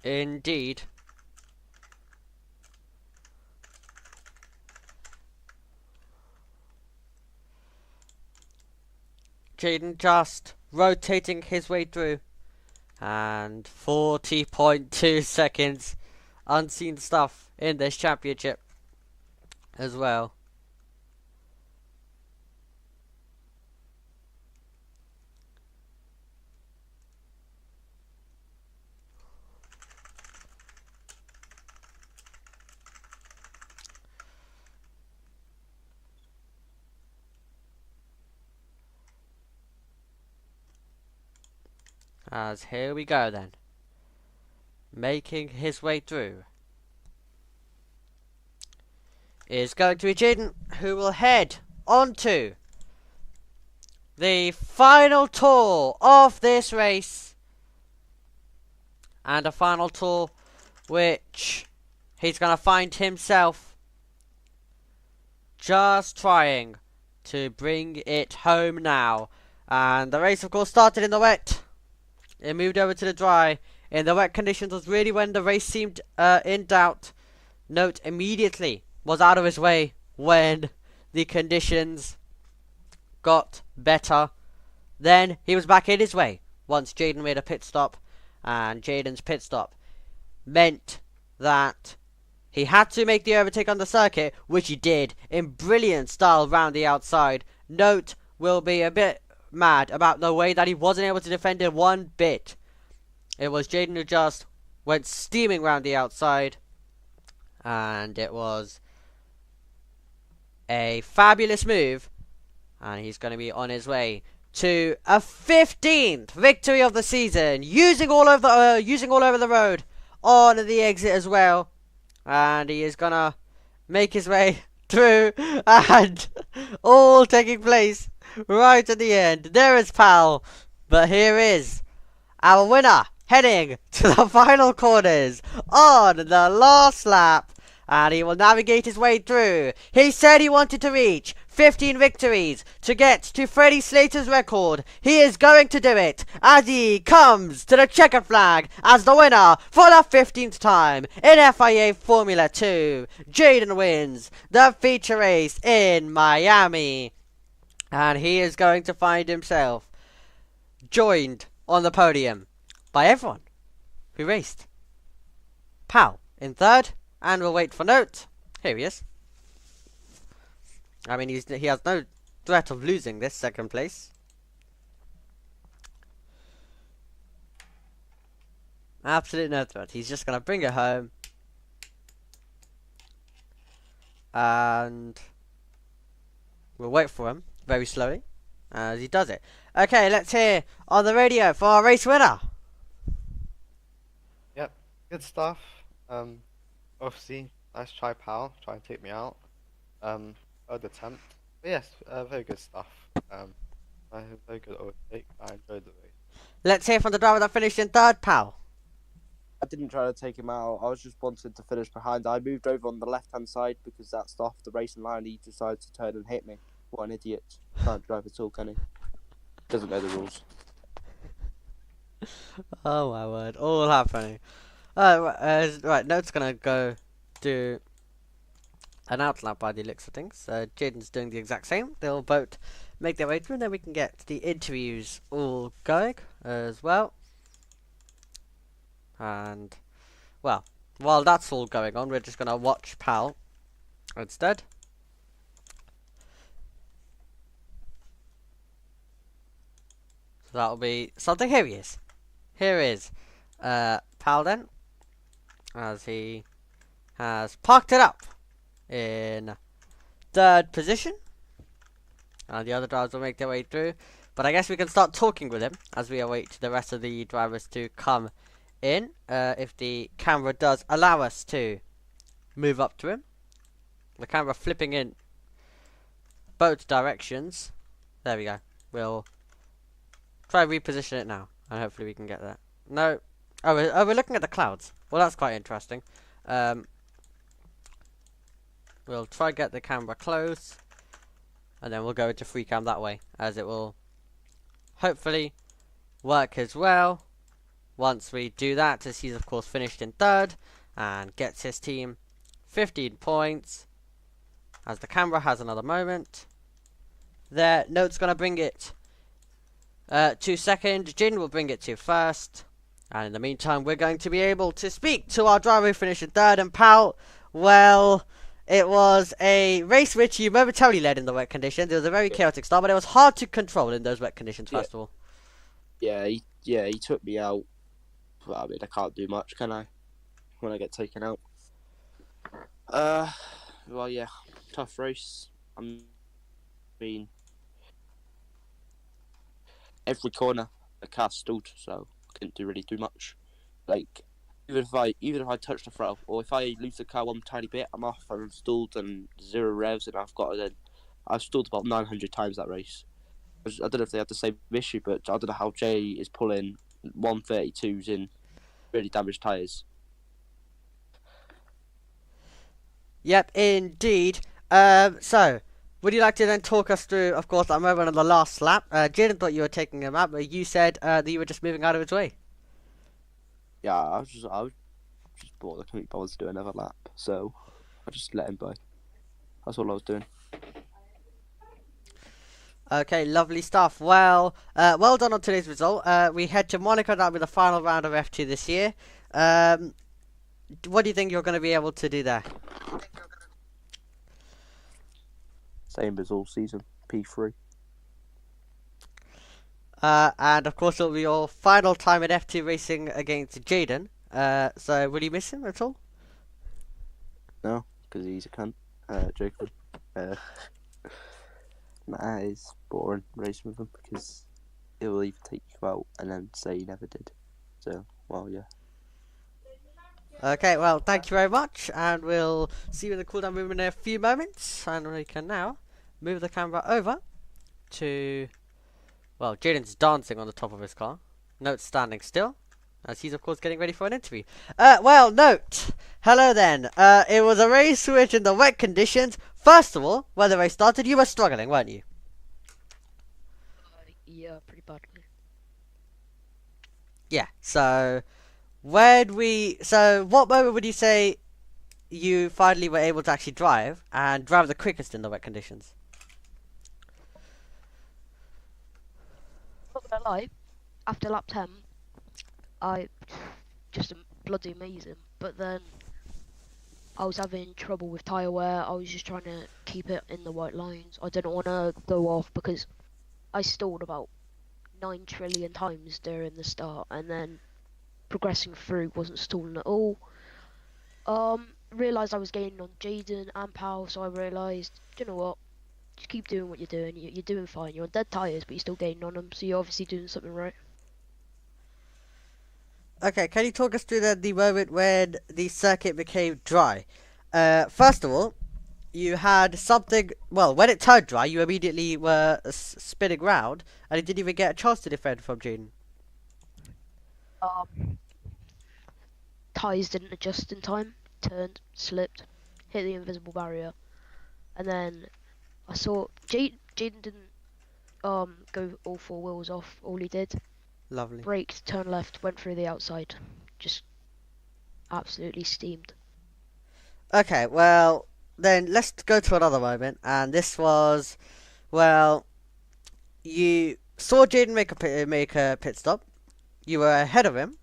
Indeed. Jayden just rotating his way through. And 40.2 seconds. Unseen stuff in this championship as well. As here we go then. Making his way through is going to be Jayden, who will head onto the final tour of this race. And a final tour which he's going to find himself just trying to bring it home now. And the race, of course, started in the wet. It moved over to the dry. In the wet conditions was really when the race seemed in doubt. Note immediately was out of his way when the conditions got better. Then he was back in his way once Jayden made a pit stop. And Jayden's pit stop meant that he had to make the overtake on the circuit, which he did in brilliant style round the outside. Note will be a bit mad about the way that he wasn't able to defend it one bit. It was Jayden who just went steaming round the outside, and it was a fabulous move, and he's going to be on his way to a 15th victory of the season, using all over the road on the exit as well. And he is gonna make his way through, and all taking place right at the end. There is Pal, but here is our winner heading to the final corners on the last lap, and he will navigate his way through. He said he wanted to reach 15 victories to get to Freddie Slater's record. He is going to do it as he comes to the checkered flag as the winner for the 15th time in FIA Formula 2. Jayden wins the feature race in Miami, and he is going to find himself joined on the podium by everyone who raced. Pal in third, and we'll wait for Note. Here he is. I mean, he has no threat of losing this second place. Absolute no threat. He's just going to bring it home. And we'll wait for him very slowly as he does it. Okay, let's hear on the radio for our race winner. Yep, good stuff. Obviously, nice try, pal. Try and take me out. Third attempt. But yes, very good stuff. I had a very good overtake. I enjoyed the race. Let's hear from the driver that finished in third, Pal. I didn't try to take him out. I was just wanted to finish behind. I moved over on the left-hand side because that's off the racing line. He decided to turn and hit me. What an idiot. Can't drive at all, can he? Doesn't know the rules. Oh my word, all happening. Right, Note's gonna go do an outlap by the looks of things. Jayden's doing the exact same. They'll both make their way through, and then we can get the interviews all going as well. And, well, while that's all going on, we're just gonna watch Pal instead. So that'll be something. Here he is. Here is Pal then, as he has parked it up in third position, and the other drivers will make their way through. But I guess we can start talking with him as we await the rest of the drivers to come in. If the camera does allow us to move up to him. The camera flipping in both directions. There we go. We'll try reposition it now, and hopefully we can get that. No. Oh, we're looking at the clouds. Well, that's quite interesting. We'll try get the camera close, and then we'll go into free cam that way, as it will hopefully work as well. Once we do that, as he's of course finished in third, and gets his team 15 points. As the camera has another moment. There, Note's gonna bring it to second. Jayden will bring it to first. And in the meantime, we're going to be able to speak to our driver who finished in third. And Pal, well, it was a race which you momentarily led in the wet conditions. It was a very chaotic start, but it was hard to control in those wet conditions, first of all. Yeah, he took me out. Well, I mean, I can't do much, can I? When I get taken out. Well, yeah, tough race. I mean, every corner the car stalled, so I couldn't really do much. Like, even if I touch the throttle, or if I lose the car one tiny bit, I'm off. I'm stalled and 0 revs, and I've stalled about 900 times that race. I don't know if they had the same issue, but I don't know how Jay is pulling 132s in really damaged tyres. Yep, indeed. So, would you like to then talk us through, of course, that moment on the last lap? Jayden thought you were taking him out, but you said that you were just moving out of his way. Yeah, I was just bored. I couldn't be bothered to do another lap, so I just let him by. That's all I was doing. Okay, lovely stuff. Well, well done on today's result. We head to Monaco. That'll be the final round of F2 this year. What do you think you're going to be able to do there? Same as all season, P3. And of course, it'll be your final time in F2 racing against Jayden. So, will you miss him at all? No, because he's a cunt. Joking. Nah, it's boring racing with him because he'll either take you out and then say he never did. So, well, yeah. Okay, well, thank you very much, and we'll see you in the cooldown room in a few moments. And we can now move the camera over to, well, Jayden's dancing on the top of his car. Note's standing still, as he's of course getting ready for an interview. Well, Note, hello then. It was a race which in the wet conditions, first of all, when the race started, you were struggling, weren't you? Yeah, pretty badly. Yeah, so what moment would you say you finally were able to actually drive and drive the quickest in the wet conditions? Not gonna lie, after lap 10, I just bloody amazing. But then I was having trouble with tyre wear. I was just trying to keep it in the white lines. I didn't want to go off because I stalled about 9 trillion times during the start, and then progressing through wasn't stalling at all. Realised I was gaining on Jayden and Powell, so I realised, you know what, just keep doing what you're doing. You're doing fine. You're on dead tyres, but you're still gaining on them, so you're obviously doing something right. Okay, can you talk us through the moment when the circuit became dry? First of all, you had something, well, when it turned dry, you immediately were spinning round, and you didn't even get a chance to defend from Jayden. Tyres didn't adjust in time, turned, slipped, hit the invisible barrier, and then I saw Jayden didn't go all 4 wheels off. All he did, Lovely. braked, turned left, went through the outside, just absolutely steamed. Okay, well, then let's go to another moment, and this was, well, you saw Jayden make a pit stop, you were ahead of him,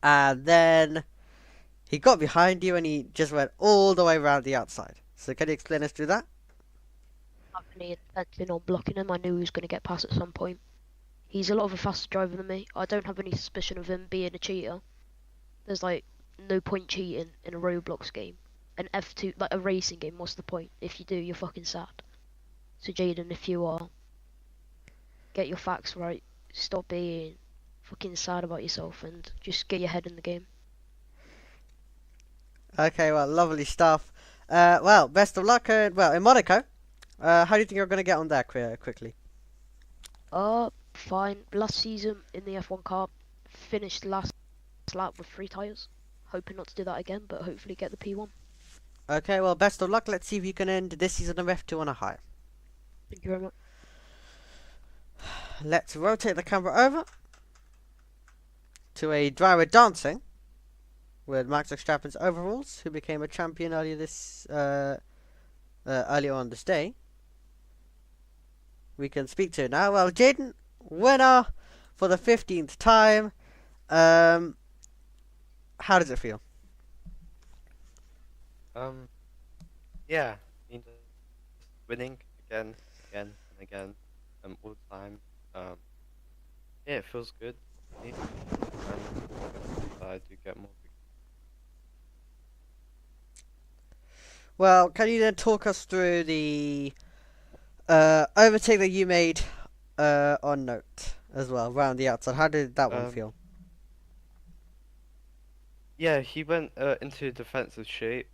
and then he got behind you and he just went all the way around the outside. So can you explain us through that? I have any intention on blocking him. I knew he was going to get past at some point. He's a lot of a faster driver than me. I don't have any suspicion of him being a cheater. There's like no point cheating in a Roblox game. An F2, like a racing game, what's the point? If you do, you're fucking sad. So Jayden, if you are get your facts right, stop being fucking sad about yourself, and just get your head in the game. Okay, well, lovely stuff. Well, best of luck. Well, in Monaco, how do you think you're going to get on there quickly? Fine. Last season in the F1 car, finished last lap with 3 tyres. Hoping not to do that again, but hopefully get the P1. Okay, well, best of luck. Let's see if you can end this season of F2 on a high. Thank you very much. Let's rotate the camera over to a driver dancing with Max Verstappen's overalls, who became a champion earlier on this day. We can speak to now. Well, Jayden, winner for the 15th time. How does it feel? Yeah, winning again, and again, all the time. Yeah, it feels good. And I do get more. Well, can you then talk us through the overtake that you made on Note as well, round the outside? How did that one feel? Yeah, he went into defensive shape.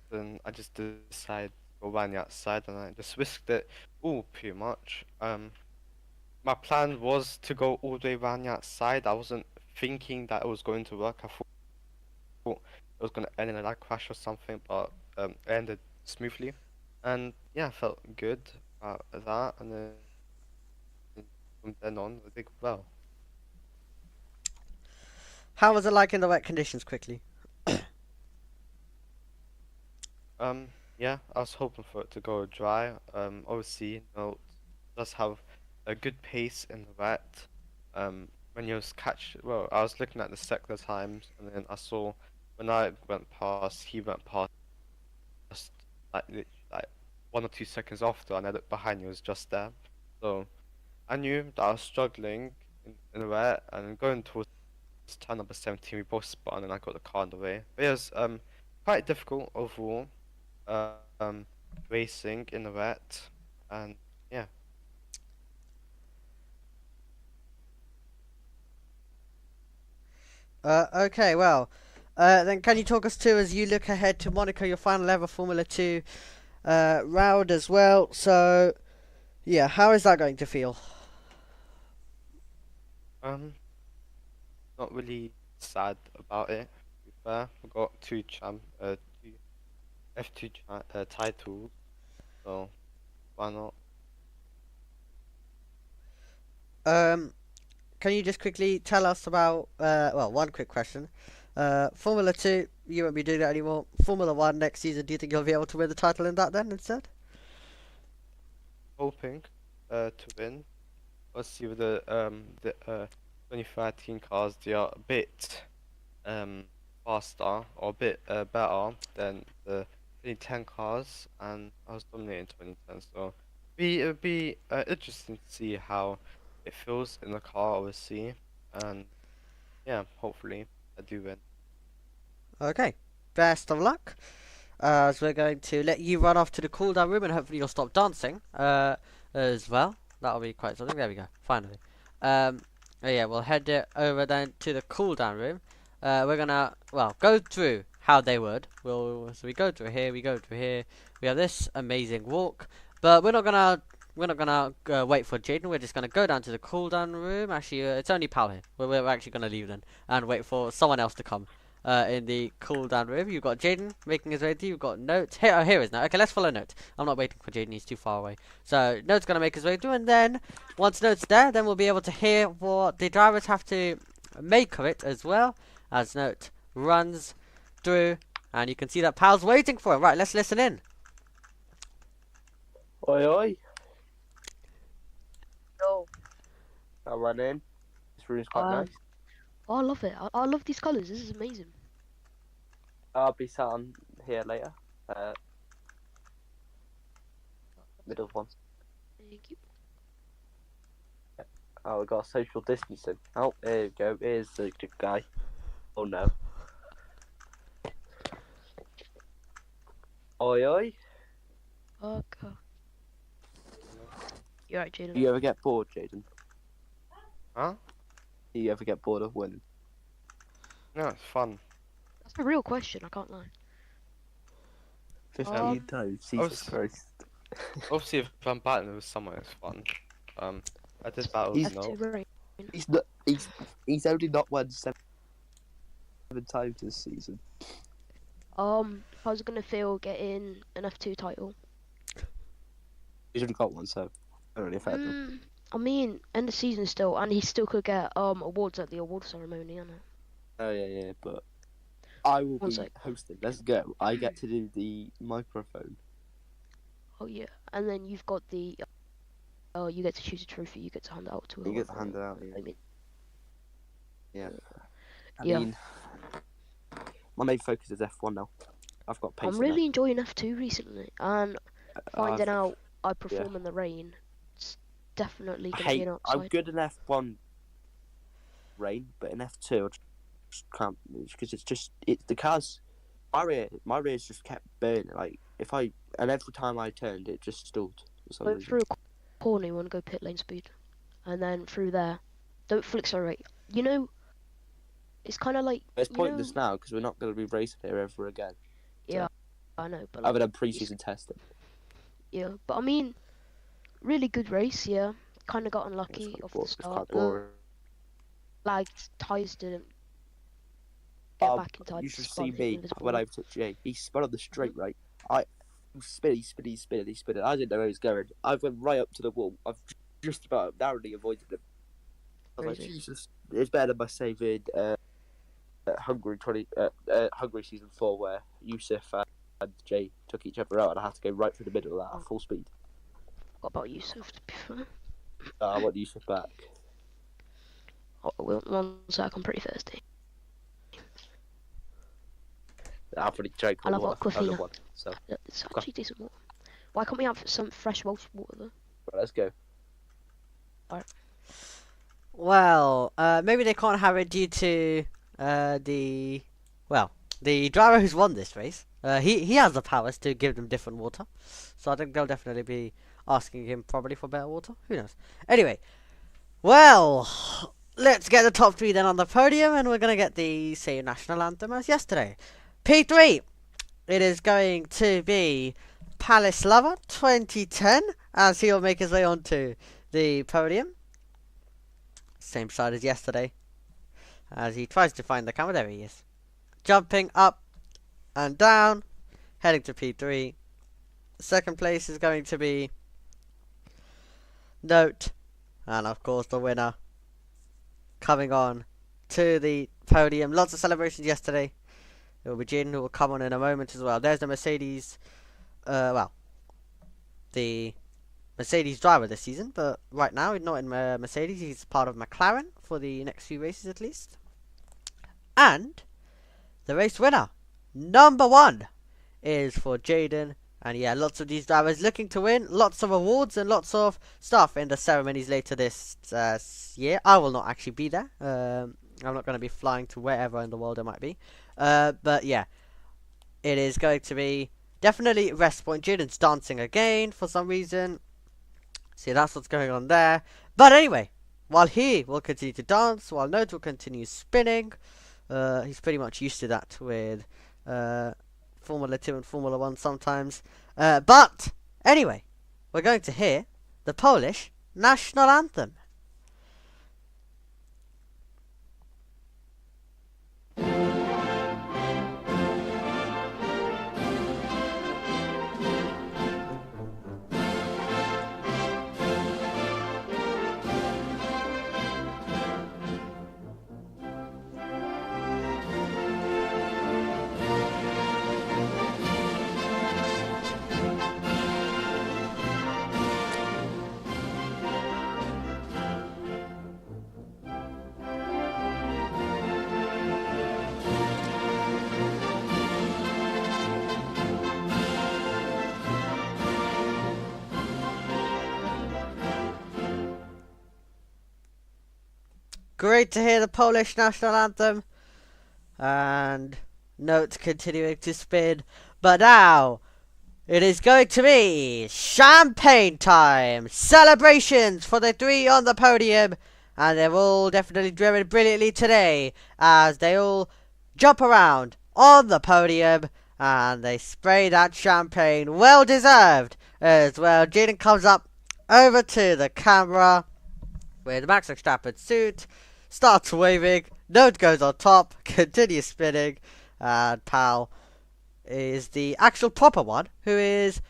Then I just decided to go around the outside, and I just whisked it all pretty much. My plan was to go all the way around the outside. I wasn't thinking that it was going to work. I thought it was going to end in a lag crash or something, but it ended smoothly. And yeah, I felt good about that. And then from then on, I did well. How was it like in the wet conditions quickly? Yeah, I was hoping for it to go dry. Obviously, you know, it does have a good pace in the wet. When you was well, I was looking at the sector times, and then I saw when I went past, he went past like 1 or 2 seconds after, and I looked behind, he was just there. So I knew that I was struggling in the wet, and going towards turn number 17, we both spun, and I got the car in the way. But it was quite difficult overall. Racing in the wet, and yeah. Okay, well, then can you talk us to, as you look ahead to Monaco, your final ever Formula 2 round as well? So, yeah, how is that going to feel? Not really sad about it, to be fair. We got two F2 titles, so why not? Can you just quickly tell us about, well, one quick question. Formula 2, you won't be doing that anymore. Formula 1 next season, do you think you'll be able to win the title in that then instead? Hoping to win. Let's see with the 2013 cars, they are a bit faster or a bit better than the 2010 cars, and I was dominating 2010, so it'll be interesting to see how it feels in the car, obviously, and yeah, hopefully I do win. Okay, best of luck. As we're going to let you run off to the cool down room, and hopefully you'll stop dancing as well. That'll be quite something. There we go. Finally. Oh yeah, we'll head it over then to the cool down room. We're gonna go through how they would. So we go through here. We go through here. We have this amazing walk, but we're not gonna wait for Jayden. We're just gonna go down to the cool down room. Actually, it's only Pal here. We're actually gonna leave then and wait for someone else to come. In the cool down room, you've got Jayden making his way through. You've got Note. Here is Note. Okay, let's follow Note. I'm not waiting for Jayden. He's too far away. So Note's gonna make his way through, and then once Note's there, then we'll be able to hear what the drivers have to make of it as well. As Note runs through, and you can see that Pal's waiting for him. Right, let's listen in. Oi, oi. Yo. I ran in. This room's quite nice. Oh, I love it. I love these colours. This is amazing. I'll be sat on here later. Middle one. Thank you. Oh, we got social distancing. Oh, there we go. Here's the good guy. Oh no. Oi, oi. Okay. You're right, Jayden. Do you ever get bored, Jayden? Huh? Do you ever get bored of winning? No, it's fun. That's a real question. I can't lie. 15 times, Jesus s- Christ. Obviously, if I'm battling with someone, it's fun. I did battle with He's- Note. F2 rain. He's only not won 7 times this season. If I was gonna feel getting an F2 title, He's only got one, so don't really affect him. I mean, end of season still, and he still could get awards at the award ceremony, I know. Oh yeah, but I will One be sec. hosting. Let's go. I get to do the microphone. Oh yeah, and then you've got the you get to choose a trophy. You get to hand out to. You get to whoever, hand it out. I mean, Yeah. I Yeah. mean, my main focus is F1 now. I've got pace. I'm really enjoying F2 recently, and finding out I perform in the rain. It's definitely I gonna be hate. an I'm upside. good in F1 rain, but in F2 I just can't because it's the cars. My rears just kept burning. Like and every time I turned, it just stalled for some Go reason. through a corner, you want to go pit lane speed, and then through there, don't full accelerate. You know, it's kind of like It's you pointless know, now because we're not going to be racing here ever again. yeah, I know, but Other like, than pre-season testing. yeah, but I mean, really good race, yeah. Kind of got unlucky off the It's start. quite boring. Lagged, tyres didn't get back in time. You should to see spot me invisible. when I took Jay. He spun on the straight, right? I spinning. I didn't know where he was going. I went right up to the wall. I've just about narrowly avoided him. I was like, Crazy. Jesus, it's better than my saving Hungary Hungary season 4 where Yusuf and Jay took each other out, and I had to go right through the middle of that at full speed. What about Yusuf, to be fair? I want Yusuf back. Oh, one sec, I'm pretty thirsty. I've already drank I love water. Aquafina. Another one. So It's actually decent water. Why can't we have some fresh Welsh water though? right, let's go. Well, maybe they can't have it due to the driver who's won this race. He has the powers to give them different water, so I think they'll definitely be asking him probably for better water. Who knows? Anyway, well, let's get the top 3 then on the podium, and we're gonna get the same national anthem as yesterday. P3, it is going to be Palace Lover 2010, as he'll make his way onto the podium. Same side as yesterday. As he tries to find the camera, there he is. Jumping up and down, heading to P3. Second place is going to be Note, and of course the winner coming on to the podium. Lots of celebrations yesterday. It will be Jayden, who will come on in a moment as well. There's the Mercedes, the Mercedes driver this season, but right now he's not in Mercedes. He's part of McLaren for the next few races at least. And the race winner, number 1, is for Jayden. And yeah, lots of these drivers looking to win. Lots of awards and lots of stuff in the ceremonies later this year. I will not actually be there. I'm not going to be flying to wherever in the world it might be. But yeah, it is going to be definitely rest point. Jayden's dancing again for some reason. See, that's what's going on there. But anyway, while he will continue to dance, while Note will continue spinning, he's pretty much used to that with Formula 2 and Formula 1 sometimes. But anyway, we're going to hear the Polish national anthem. Great to hear the Polish national anthem. And Note continuing to spin. But now, It is going to be champagne time! Celebrations for the three on the podium! And they're all definitely driven brilliantly today as they all jump around on the podium and they spray that champagne. Well deserved as well. Jayden comes up over to the camera with Max Verstappen's suit, starts waving, Note goes on top, continues spinning, and Pal is the actual proper one who knows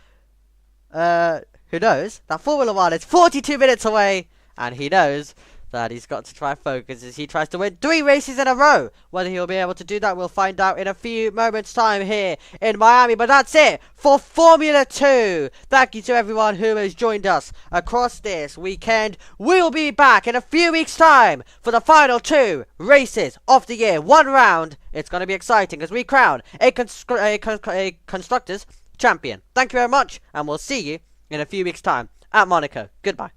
that Formula 1 is 42 minutes away, and he knows that he's got to try and focus as he tries to win 3 races in a row. Whether he'll be able to do that, we'll find out in a few moments' time here in Miami. But that's it for Formula 2. Thank you to everyone who has joined us across this weekend. We'll be back in a few weeks' time for the final 2 races of the year. 1 round. It's going to be exciting as we crown a Constructors champion. Thank you very much, and we'll see you in a few weeks' time at Monaco. Goodbye.